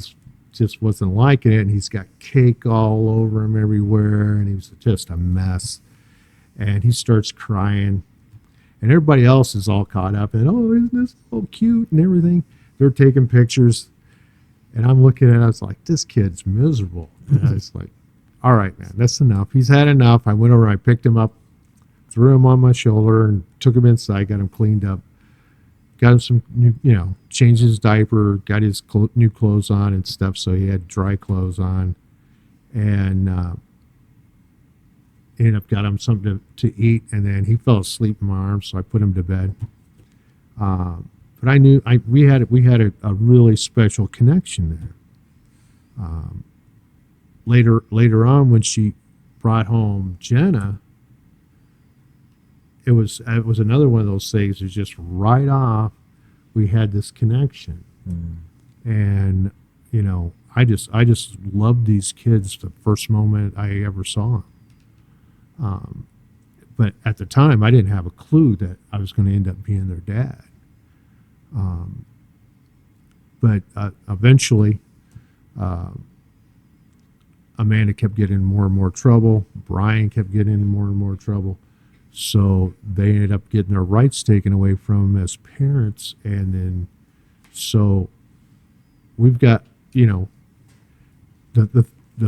just wasn't liking it, and he's got cake all over him everywhere, and he was just a mess. And he starts crying, and everybody else is all caught up, and isn't this so cute and everything? They're taking pictures, and I'm looking at it, I was like, this kid's miserable. And I was like, all right, man, that's enough. He's had enough. I went over, I picked him up, threw him on my shoulder, and took him inside, got him cleaned up, got him some new, changed his diaper, got his new clothes on and stuff, so he had dry clothes on, and ended up got him something to eat, and then he fell asleep in my arms, so I put him to bed. But I knew we had a really special connection there. Later on, when she brought home Jenna, it was another one of those things. It's just right off, we had this connection, and I just loved these kids the first moment I ever saw them. But at the time, I didn't have a clue that I was going to end up being their dad. But eventually, Amanda kept getting in more and more trouble. Brian kept getting in more and more trouble. So they ended up getting their rights taken away from them as parents. And then, so we've got, the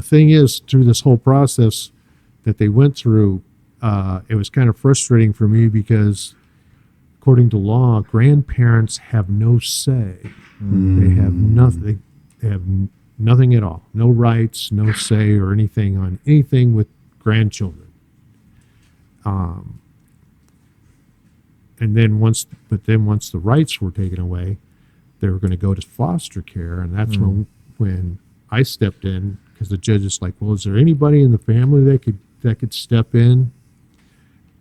thing is, through this whole process that they went through, it was kind of frustrating for me because, according to law, grandparents have no say. They have nothing. They have nothing at all. No rights, no say, or anything on anything with grandchildren. And then once the rights were taken away, they were going to go to foster care, and that's when I stepped in, because the judge is like, "Well, is there anybody in the family that could step in?"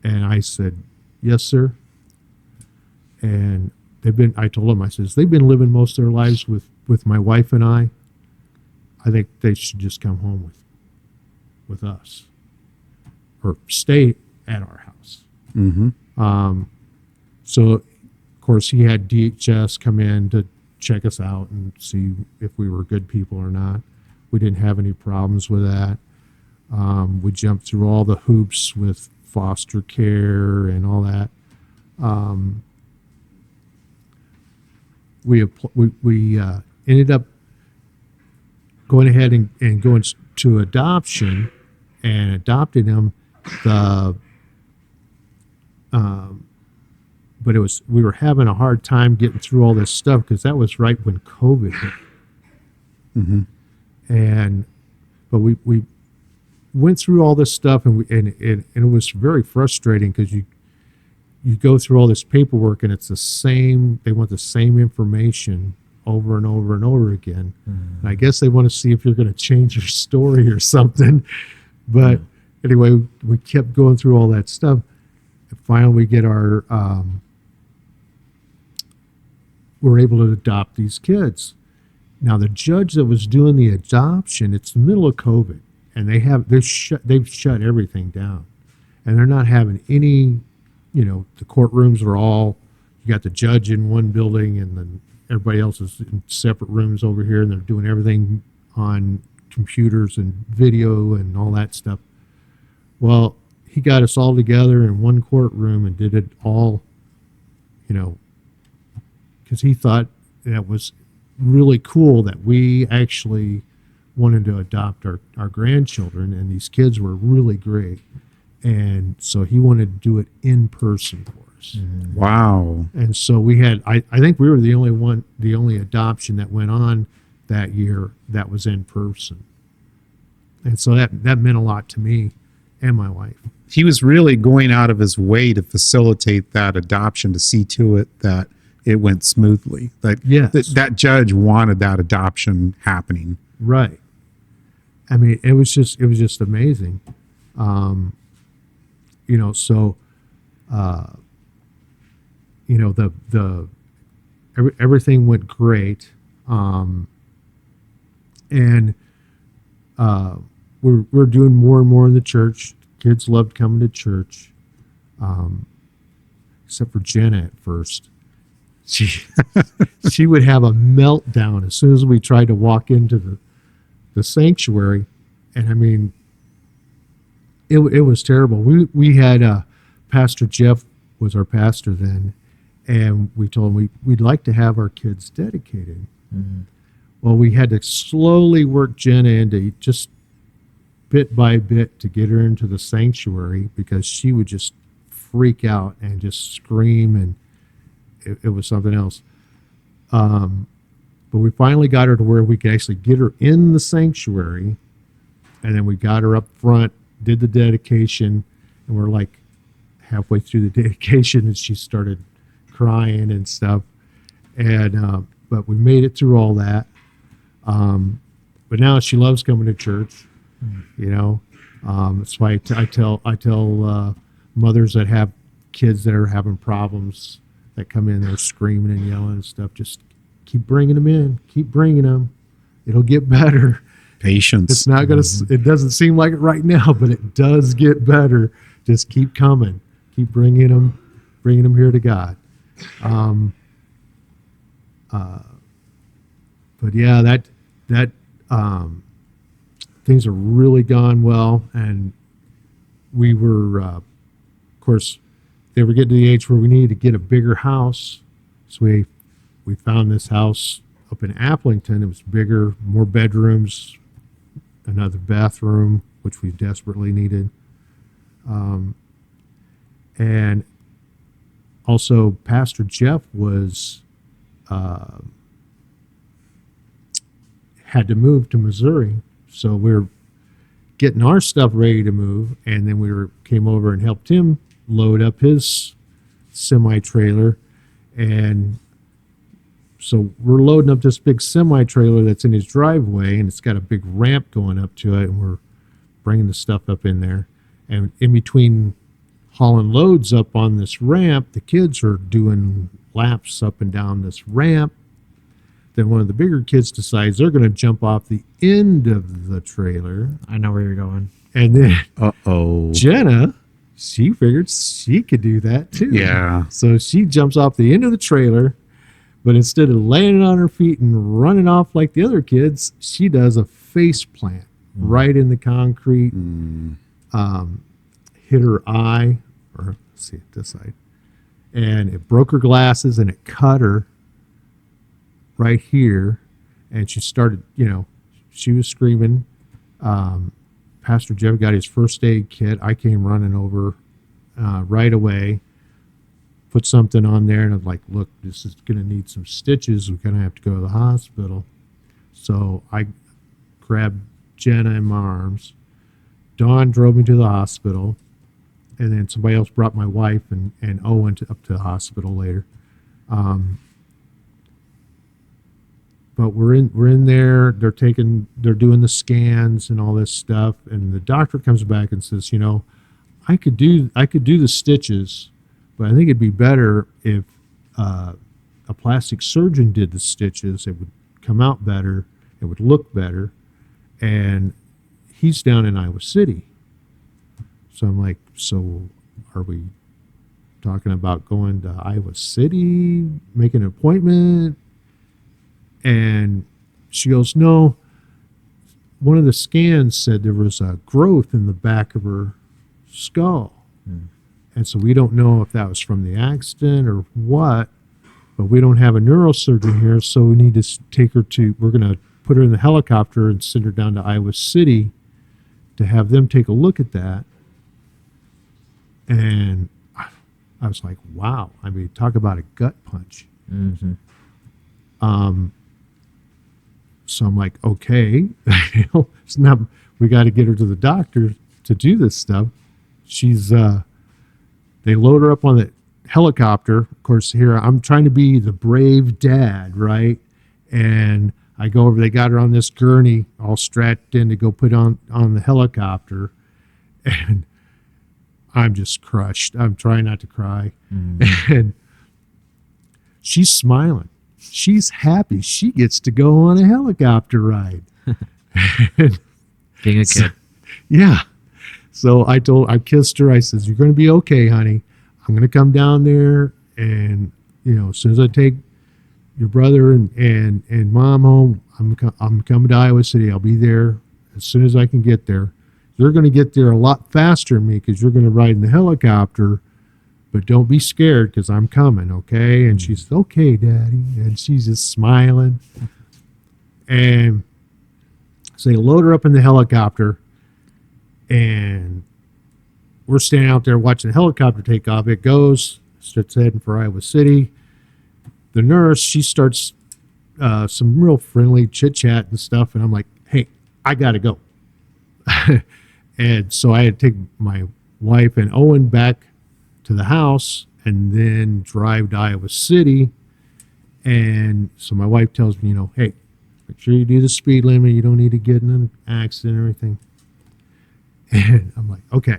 And I said, "Yes, sir." And I told him, I says, "They've been living most of their lives with my wife and I. I think they should just come home with us, or stay at our house." So, of course, he had DHS come in to check us out and see if we were good people or not. We didn't have any problems with that. We jumped through all the hoops with foster care and all that. We ended up going ahead and going to adoption and adopted him. But we were having a hard time getting through all this stuff because that was right when COVID hit. But we went through all this stuff, and it was very frustrating because you go through all this paperwork and it's the same. They want the same information over and over and over again. And I guess they want to see if you're going to change your story or something. But anyway, we kept going through all that stuff. And finally, we get our. We're able to adopt these kids. Now, the judge that was doing the adoption, it's the middle of COVID, and they've shut everything down, and they're not having any. The courtrooms are all. You got the judge in one building, and then everybody else is in separate rooms over here, and they're doing everything on computers and video and all that stuff. Well, he got us all together in one courtroom and did it all, because he thought that was really cool that we actually wanted to adopt our grandchildren, and these kids were really great. And so he wanted to do it in person for us. Wow. And so we had, I think we were the only adoption that went on that year that was in person. And so that meant a lot to me and my wife. He was really going out of his way to facilitate that adoption, to see to it that it went smoothly. That judge wanted that adoption happening. Right. I mean, it was just amazing. Everything went great. We're doing more and more in the church. Kids loved coming to church, except for Jenna at first. She would have a meltdown as soon as we tried to walk into the sanctuary, and I mean, it was terrible. We had Pastor Jeff was our pastor then, and we told him we'd like to have our kids dedicated. Well, we had to slowly work Jenna into just bit by bit to get her into the sanctuary, because she would just freak out and just scream, and it was something else. But we finally got her to where we could actually get her in the sanctuary, and then we got her up front, did the dedication, and we're like halfway through the dedication, and she started crying and stuff. And but we made it through all that. But now she loves coming to church. That's why I tell mothers that have kids that are having problems that come in, they're screaming and yelling and stuff. Just keep bringing them in. Keep bringing them. It'll get better. Patience. It's not going to, it doesn't seem like it right now, but it does get better. Just keep coming. Keep bringing them here to God. But yeah, that things are really gone well. And we were, of course, they were getting to the age where we needed to get a bigger house. So we found this house up in Applington. It was bigger, more bedrooms, another bathroom, which we desperately needed. And also Pastor Jeff was, had to move to Missouri. So we're getting our stuff ready to move. And then came over and helped him load up his semi-trailer. And so we're loading up this big semi-trailer that's in his driveway, and it's got a big ramp going up to it, and we're bringing the stuff up in there. And in between hauling loads up on this ramp, the kids are doing laps up and down this ramp. Then one of the bigger kids decides they're going to jump off the end of the trailer. I know where you're going. And then Uh-oh. Jenna, she figured she could do that too. Yeah. So she jumps off the end of the trailer, but instead of landing on her feet and running off like the other kids, she does a face plant right in the concrete, hit her eye, or let's see, this side, and it broke her glasses and it cut her right here. And she started, she was screaming. Pastor Jeff got his first aid kit. I came running over right away, put something on there, and I'm like, look, this is going to need some stitches. We're going to have to go to the hospital. So I grabbed Jenna in my arms. Dawn drove me to the hospital, and then somebody else brought my wife and Owen up to the hospital later. But we're in there. They're doing the scans and all this stuff, and the doctor comes back and says, I could do the stitches, but I think it'd be better if a plastic surgeon did the stitches. It would come out better. It would look better. And he's down in Iowa City. So I'm like, so are we talking about going to Iowa City, making an appointment? And she goes, no. One of the scans said there was a growth in the back of her skull. And so we don't know if that was from the accident or what, but we don't have a neurosurgeon here, so we need to take her we're going to put her in the helicopter and send her down to Iowa City to have them take a look at that. And I was like, wow. I mean, talk about a gut punch. Mm-hmm. So I'm like, okay, it's not, we got to get her to the doctor to do this stuff. She's, they load her up on the helicopter. Of course, here I'm trying to be the brave dad, right? And I go over, they got her on this gurney all strapped in to go put on the helicopter. And I'm just crushed. I'm trying not to cry. And she's smiling. She's happy. She gets to go on a helicopter ride. Being a kid. Yeah. So I kissed her. I says, you're going to be okay, honey. I'm going to come down there. And, as soon as I take your brother and mom home, I'm coming to Iowa City. I'll be there as soon as I can get there. You're going to get there a lot faster than me because you're going to ride in the helicopter. But don't be scared because I'm coming, okay? And she says, okay, Daddy. And she's just smiling. And so they load her up in the helicopter. And we're standing out there watching the helicopter take off. It goes, starts heading for Iowa City. The nurse, she starts some real friendly chit-chat and stuff. And I'm like, hey, I got to go. And so I had to take my wife and Owen back to the house and then drive to Iowa City. And so my wife tells me, hey, make sure you do the speed limit. You don't need to get in an accident or anything. And I'm like, okay.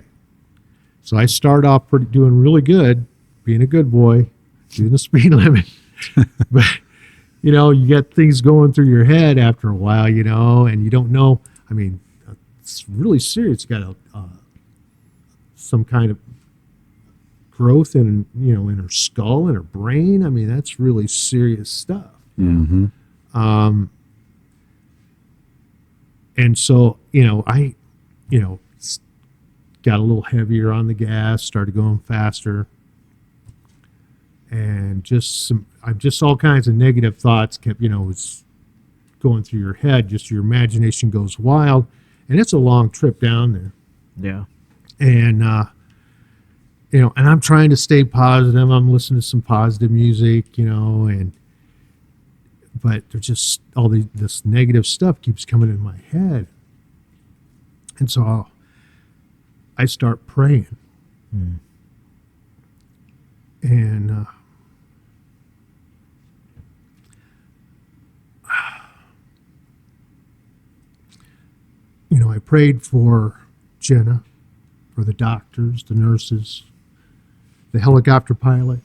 So I start off doing really good, being a good boy, doing the speed limit. But, you get things going through your head after a while, and you don't know. I mean, it's really serious. You got some kind of growth in her skull and her brain. I mean, that's really serious stuff. Mm-hmm. And so, I, got a little heavier on the gas, started going faster, and just all kinds of negative thoughts kept, was going through your head. Just your imagination goes wild, and it's a long trip down there. Yeah. And, and I'm trying to stay positive. I'm listening to some positive music, but there's just this negative stuff keeps coming in my head. And so I start praying. And I prayed for Jenna, for the doctors, the nurses, the helicopter pilot.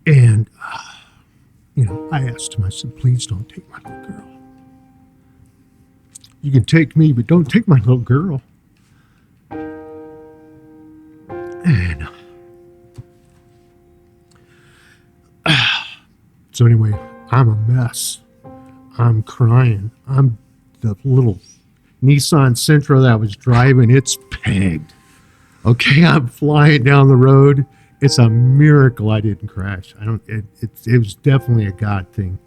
And, I asked him, I said, please don't take my little girl. You can take me, but don't take my little girl. And so anyway, I'm a mess. I'm crying. I'm the little Nissan Sentra that I was driving. It's pegged. Okay, I'm flying down the road. It's a miracle I didn't crash. It was definitely a God thing.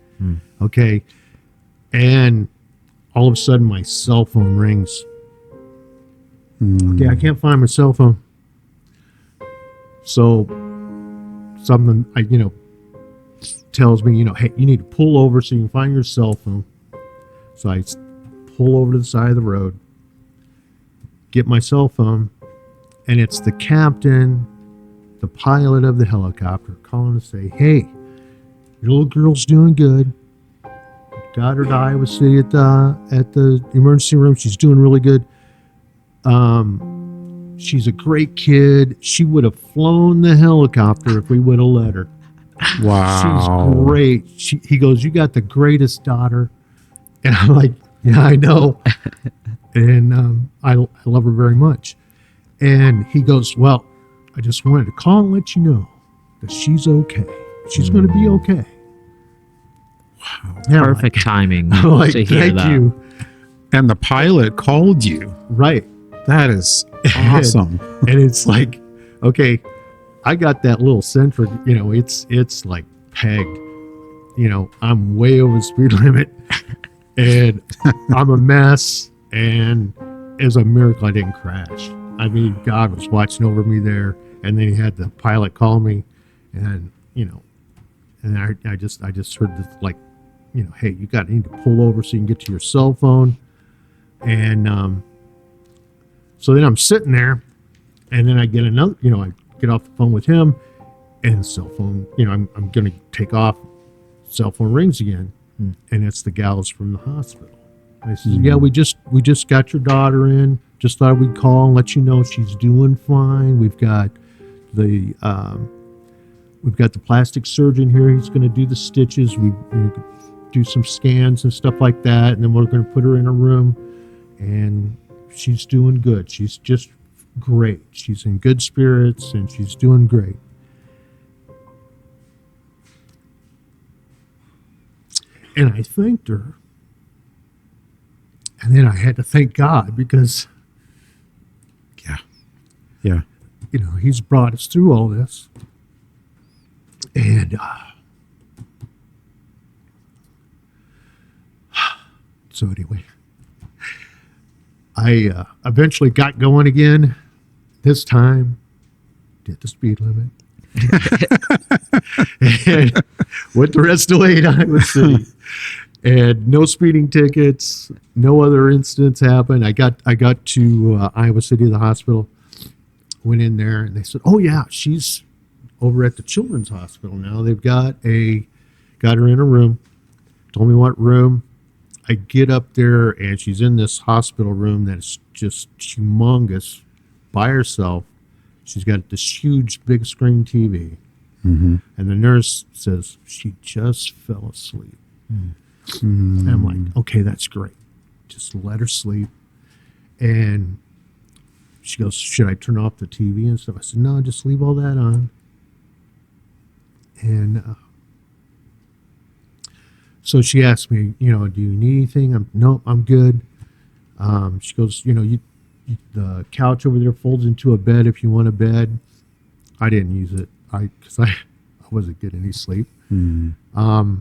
Okay. And all of a sudden my cell phone rings. Okay, I can't find my cell phone. So something tells me, hey, you need to pull over so you can find your cell phone. So I pull over to the side of the road, get my cell phone, and it's the captain, the pilot of the helicopter, calling to say, hey, your little girl's doing good. Got her to Iowa City at the emergency room. She's doing really good. She's a great kid. She would have flown the helicopter if we would have let her. Wow. She's great. He goes, you got the greatest daughter. And I'm like, yeah, I know. And I love her very much. And he goes, well, I just wanted to call and let you know that she's okay. She's going to be okay. Wow. Perfect timing I'm like, to hear thank that. you. And the pilot called you. Right. That is awesome. And it's like, okay, I got that little Sentra, it's like pegged. I'm way over the speed limit and I'm a mess. And it's a miracle I didn't crash. I mean, God was watching over me there. And then he had the pilot call me and, and I just heard this like, hey, you need to pull over so you can get to your cell phone. And, so then I'm sitting there and then I get another, I get off the phone with him and cell phone, I'm going to take off. Cell phone rings again. And it's the gals from the hospital. And I says, yeah, we just got your daughter in. Just thought we'd call and let you know she's doing fine. We've got the plastic surgeon here. He's going to do the stitches. We do some scans and stuff like that. And then we're going to put her in a room and she's doing good. She's just great. She's in good spirits and she's doing great. And I thanked her. And then I had to thank God because, Yeah. He's brought us through all this. And so anyway, I eventually got going again. This time, did the speed limit. And went the rest of the way to Iowa City. And no speeding tickets, no other incidents happened. I got to Iowa City, the hospital, went in there, and they said, oh, yeah, she's over at the Children's Hospital now. They've got her in a room, told me what room. I get up there, and she's in this hospital room that's just humongous by herself. She's got this huge big screen TV. And the nurse says, she just fell asleep. And I'm like, okay, that's great. Just let her sleep. And she goes, should I turn off the TV and stuff? I said, no, just leave all that on. And so she asked me, do you need anything? No, I'm good. She goes, the couch over there folds into a bed if you want a bed. I didn't use it because I wasn't getting any sleep. But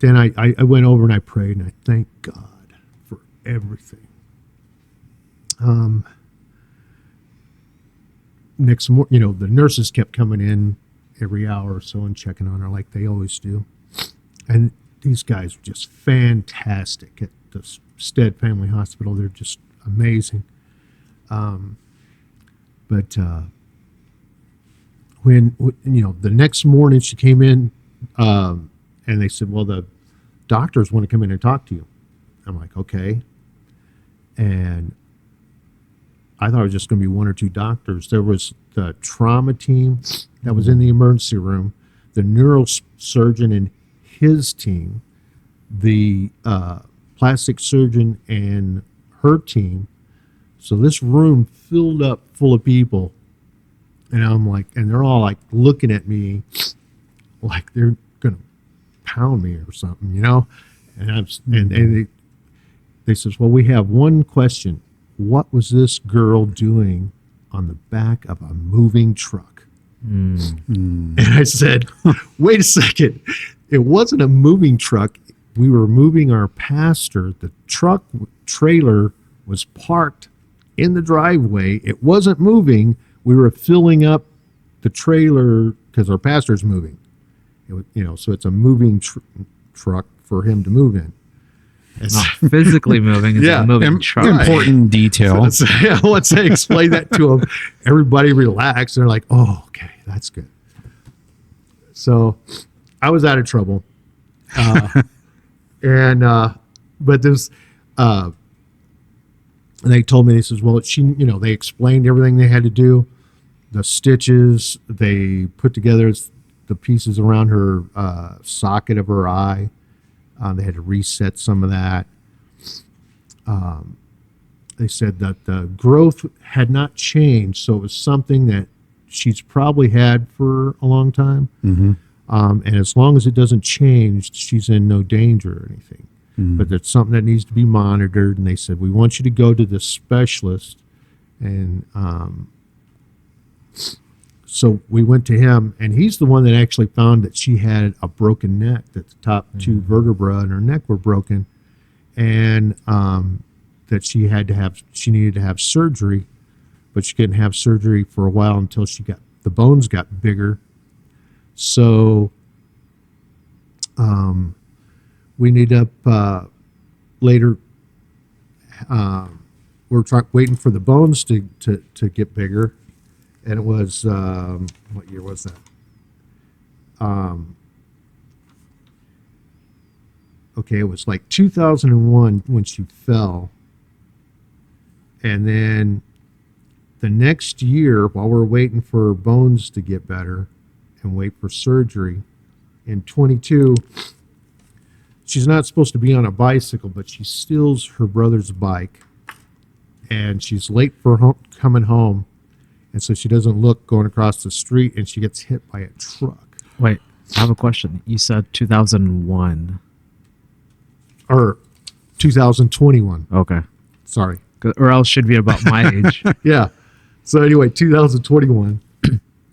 then I went over and I prayed, and I thanked God for everything. Next morning, the nurses kept coming in every hour or so and checking on her like they always do. And these guys were just fantastic at the Stead Family Hospital. They're just amazing. But when the next morning she came in, and they said, well, the doctors want to come in and talk to you. I'm like, okay. And I thought it was just going to be one or two doctors. There was the trauma team that was in the emergency room, the neurosurgeon and his team, the plastic surgeon and her team. So this room filled up full of people. And I'm like, and they're all like looking at me like they're going to pound me or something, And they says, well, we have one question. What was this girl doing on the back of a moving truck? And I said, wait a second. It wasn't a moving truck. We were moving our pastor. The truck trailer was parked in the driveway. It wasn't moving. We were filling up the trailer because our pastor's moving. So it's a moving truck for him to move in. Not physically moving, it's a moving truck. Important detail. So once I explained that to them, everybody relaxed. They're like, oh, okay, that's good. So I was out of trouble. But this, they told me, they says, well, they explained everything they had to do, the stitches, they put together the pieces around her socket of her eye. They had to reset some of that. They said that the growth had not changed, so it was something that she's probably had for a long time. And as long as it doesn't change, she's in no danger or anything. But it's something that needs to be monitored. And they said, we want you to go to the specialist. And so we went to him, and he's the one that actually found that she had a broken neck, that the top two vertebrae in her neck were broken, and that she needed to have surgery, but she couldn't have surgery for a while until the bones got bigger. So we ended up later, we're waiting for the bones to get bigger. And it was, what year was that? Okay, it was like 2001 when she fell. And then the next year, while we're waiting for her bones to get better and wait for surgery, in 22, she's not supposed to be on a bicycle, but she steals her brother's bike. And she's late for coming home. And so she doesn't look going across the street, and she gets hit by a truck. Wait, I have a question. You said 2001. Or 2021. Okay. Sorry. Or else should be about my age. Yeah. So anyway, 2021.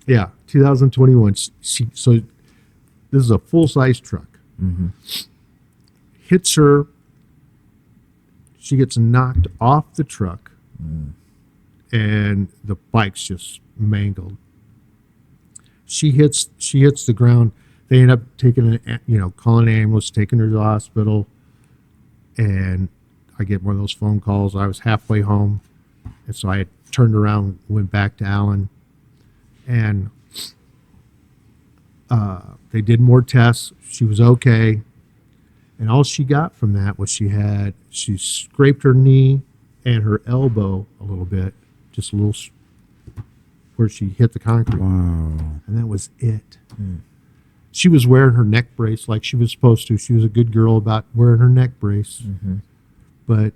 Yeah, 2021. So this is a full-size truck. Hits her. She gets knocked off the truck. And the bike's just mangled. She hits the ground. They end up taking calling an ambulance, taking her to the hospital. And I get one of those phone calls. I was halfway home, and so I had turned around, went back to Alan, and they did more tests. She was okay. And all she got from that was she scraped her knee and her elbow a little bit, just a little where she hit the concrete. Wow. And that was it. She was wearing her neck brace like she was supposed to. She was a good girl about wearing her neck brace. But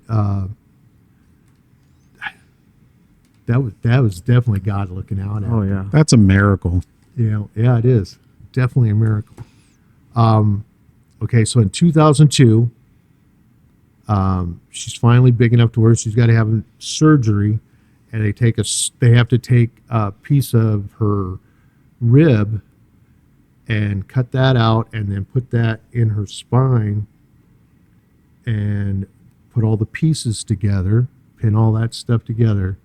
that was definitely God looking out at her. Oh yeah. That's a miracle. Yeah, it is. Definitely a miracle. Okay, so in 2002, she's finally big enough to where she's got to have surgery, and they have to take a piece of her rib and cut that out, and then put that in her spine, and put all the pieces together, pin all that stuff together,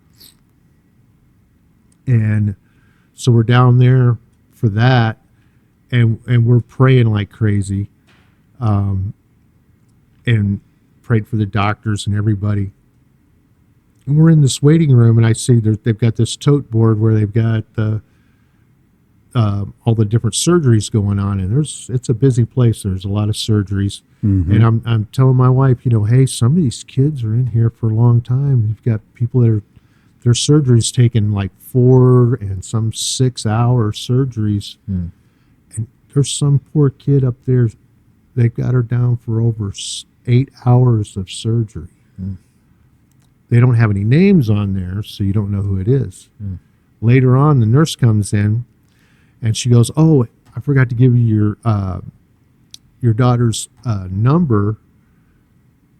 and so we're down there for that, and we're praying like crazy, and prayed for the doctors and everybody. And we're in this waiting room, and I see they've got this tote board where they've got all the different surgeries going on, and it's a busy place. There's a lot of surgeries, and I'm telling my wife, hey, some of these kids are in here for a long time. You've got people that are their surgeries taking like 4 and some 6-hour surgeries, and there's some poor kid up there. They've got her down for over 8 hours of surgery. They don't have any names on there, so you don't know who it is. Later on, the nurse comes in, and she goes, "Oh, I forgot to give you your daughter's number,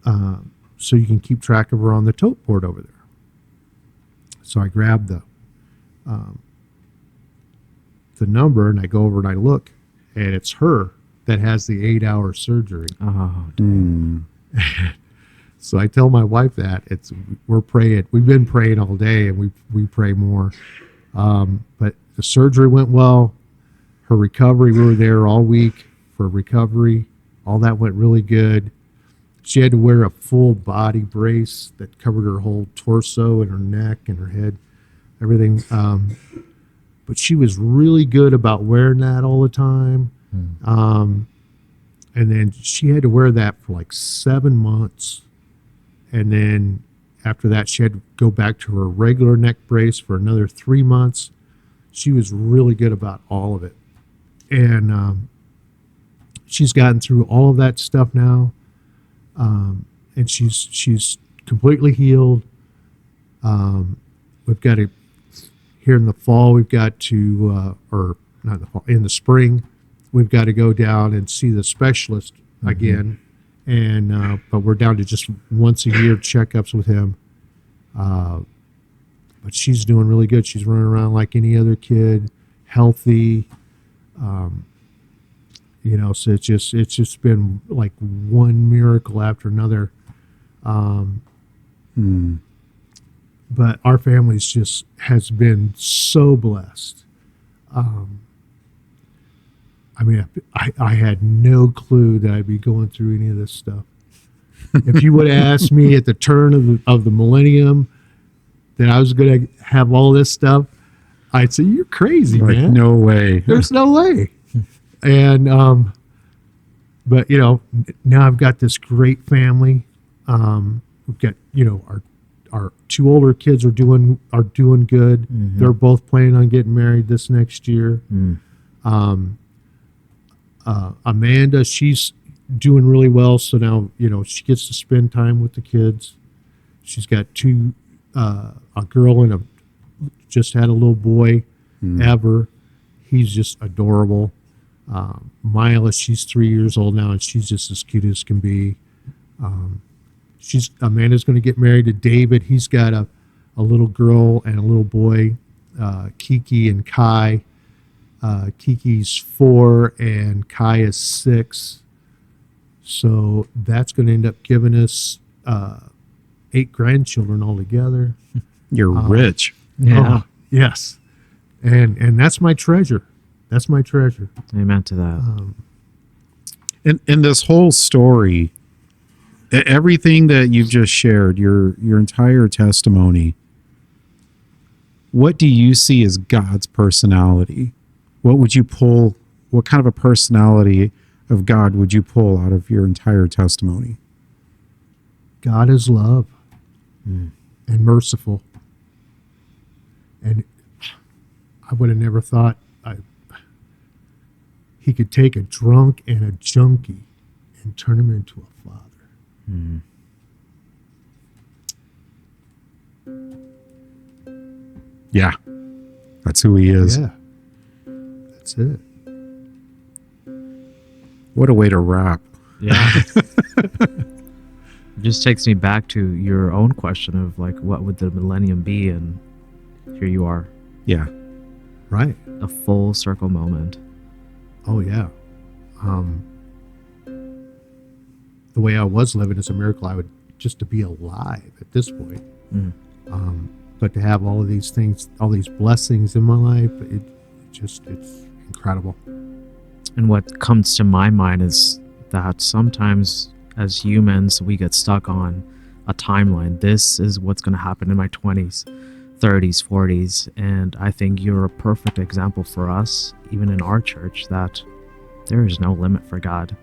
so you can keep track of her on the tote board over there." So I grabbed the number, and I go over and I look, and it's her that has the 8-hour surgery. Oh, So I tell my wife that we're praying. We've been praying all day, and we pray more. But the surgery went well. Her recovery, we were there all week for recovery. All that went really good. She had to wear a full body brace that covered her whole torso and her neck and her head, everything. But she was really good about wearing that all the time. And then she had to wear that for like 7 months. And then after that, she had to go back to her regular neck brace for another 3 months. She was really good about all of it. And she's gotten through all of that stuff now. And she's completely healed. We've got to, here in the fall, we've got to, or not in the fall, in the spring, we've got to go down and see the specialist again. And, but we're down to just once a year checkups with him. But she's doing really good. She's running around like any other kid, healthy. So it's just been like one miracle after another. But our family's just has been so blessed. I had no clue that I'd be going through any of this stuff. If you would have asked me at the turn of the millennium that I was going to have all this stuff, I'd say, you're crazy, Like, man. no way. There's no way. And, but now I've got this great family. We've got, our 2 older kids are doing good. They're both planning on getting married this next year. Amanda, she's doing really well. So now, she gets to spend time with the kids. She's got 2, a girl and just had a little boy, Ever. He's just adorable. Mila, she's 3 years old now, and she's just as cute as can be. Amanda's going to get married to David. He's got a little girl and a little boy, Kiki and Kai. Kiki's 4 and Kai is 6. So that's going to end up giving us 8 grandchildren altogether. You're rich. Yeah. Oh, yes. And that's my treasure. That's my treasure. Amen to that. In this whole story, everything that you've just shared, your entire testimony, what do you see as God's personality? What would you pull? What kind of a personality of God would you pull out of your entire testimony? God is love and merciful. And I would have never thought he could take a drunk and a junkie and turn him into a father. Yeah, that's who he is. Yeah, that's it. What a way to wrap. Yeah. It just takes me back to your own question of like, what would the millennium be? And here you are, Yeah. Right. a full circle moment. Oh, yeah. The way I was living is a miracle. I would just to be alive at this point. But to have all of these things, all these blessings in my life, it's incredible. And what comes to my mind is that sometimes as humans, we get stuck on a timeline. This is what's going to happen in my 20s, 30s, 40s. And I think you're a perfect example for us, even in our church, that there is no limit for God.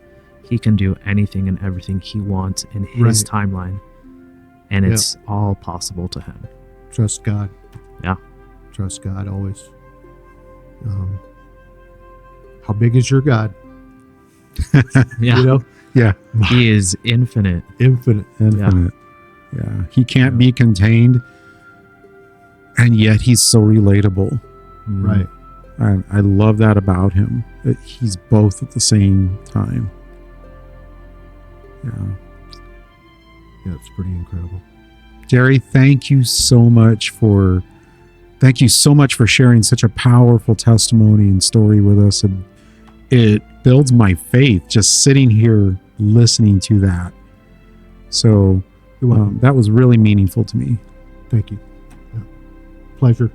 He can do anything and everything he wants in his timeline. And it's all possible to him. Trust God. Yeah. Trust God always. How big is your God? Yeah. You know, Yeah. He is infinite. infinite. Infinite. Yeah. He can't be contained, and yet he's so relatable. Right. I love that about him. That he's both at the same time. Yeah. Yeah, it's pretty incredible. Jerry, thank you so much for sharing such a powerful testimony and story with us. And it builds my faith just sitting here listening to that. So You're welcome. that was really meaningful to me. Thank you. Yeah. Pleasure.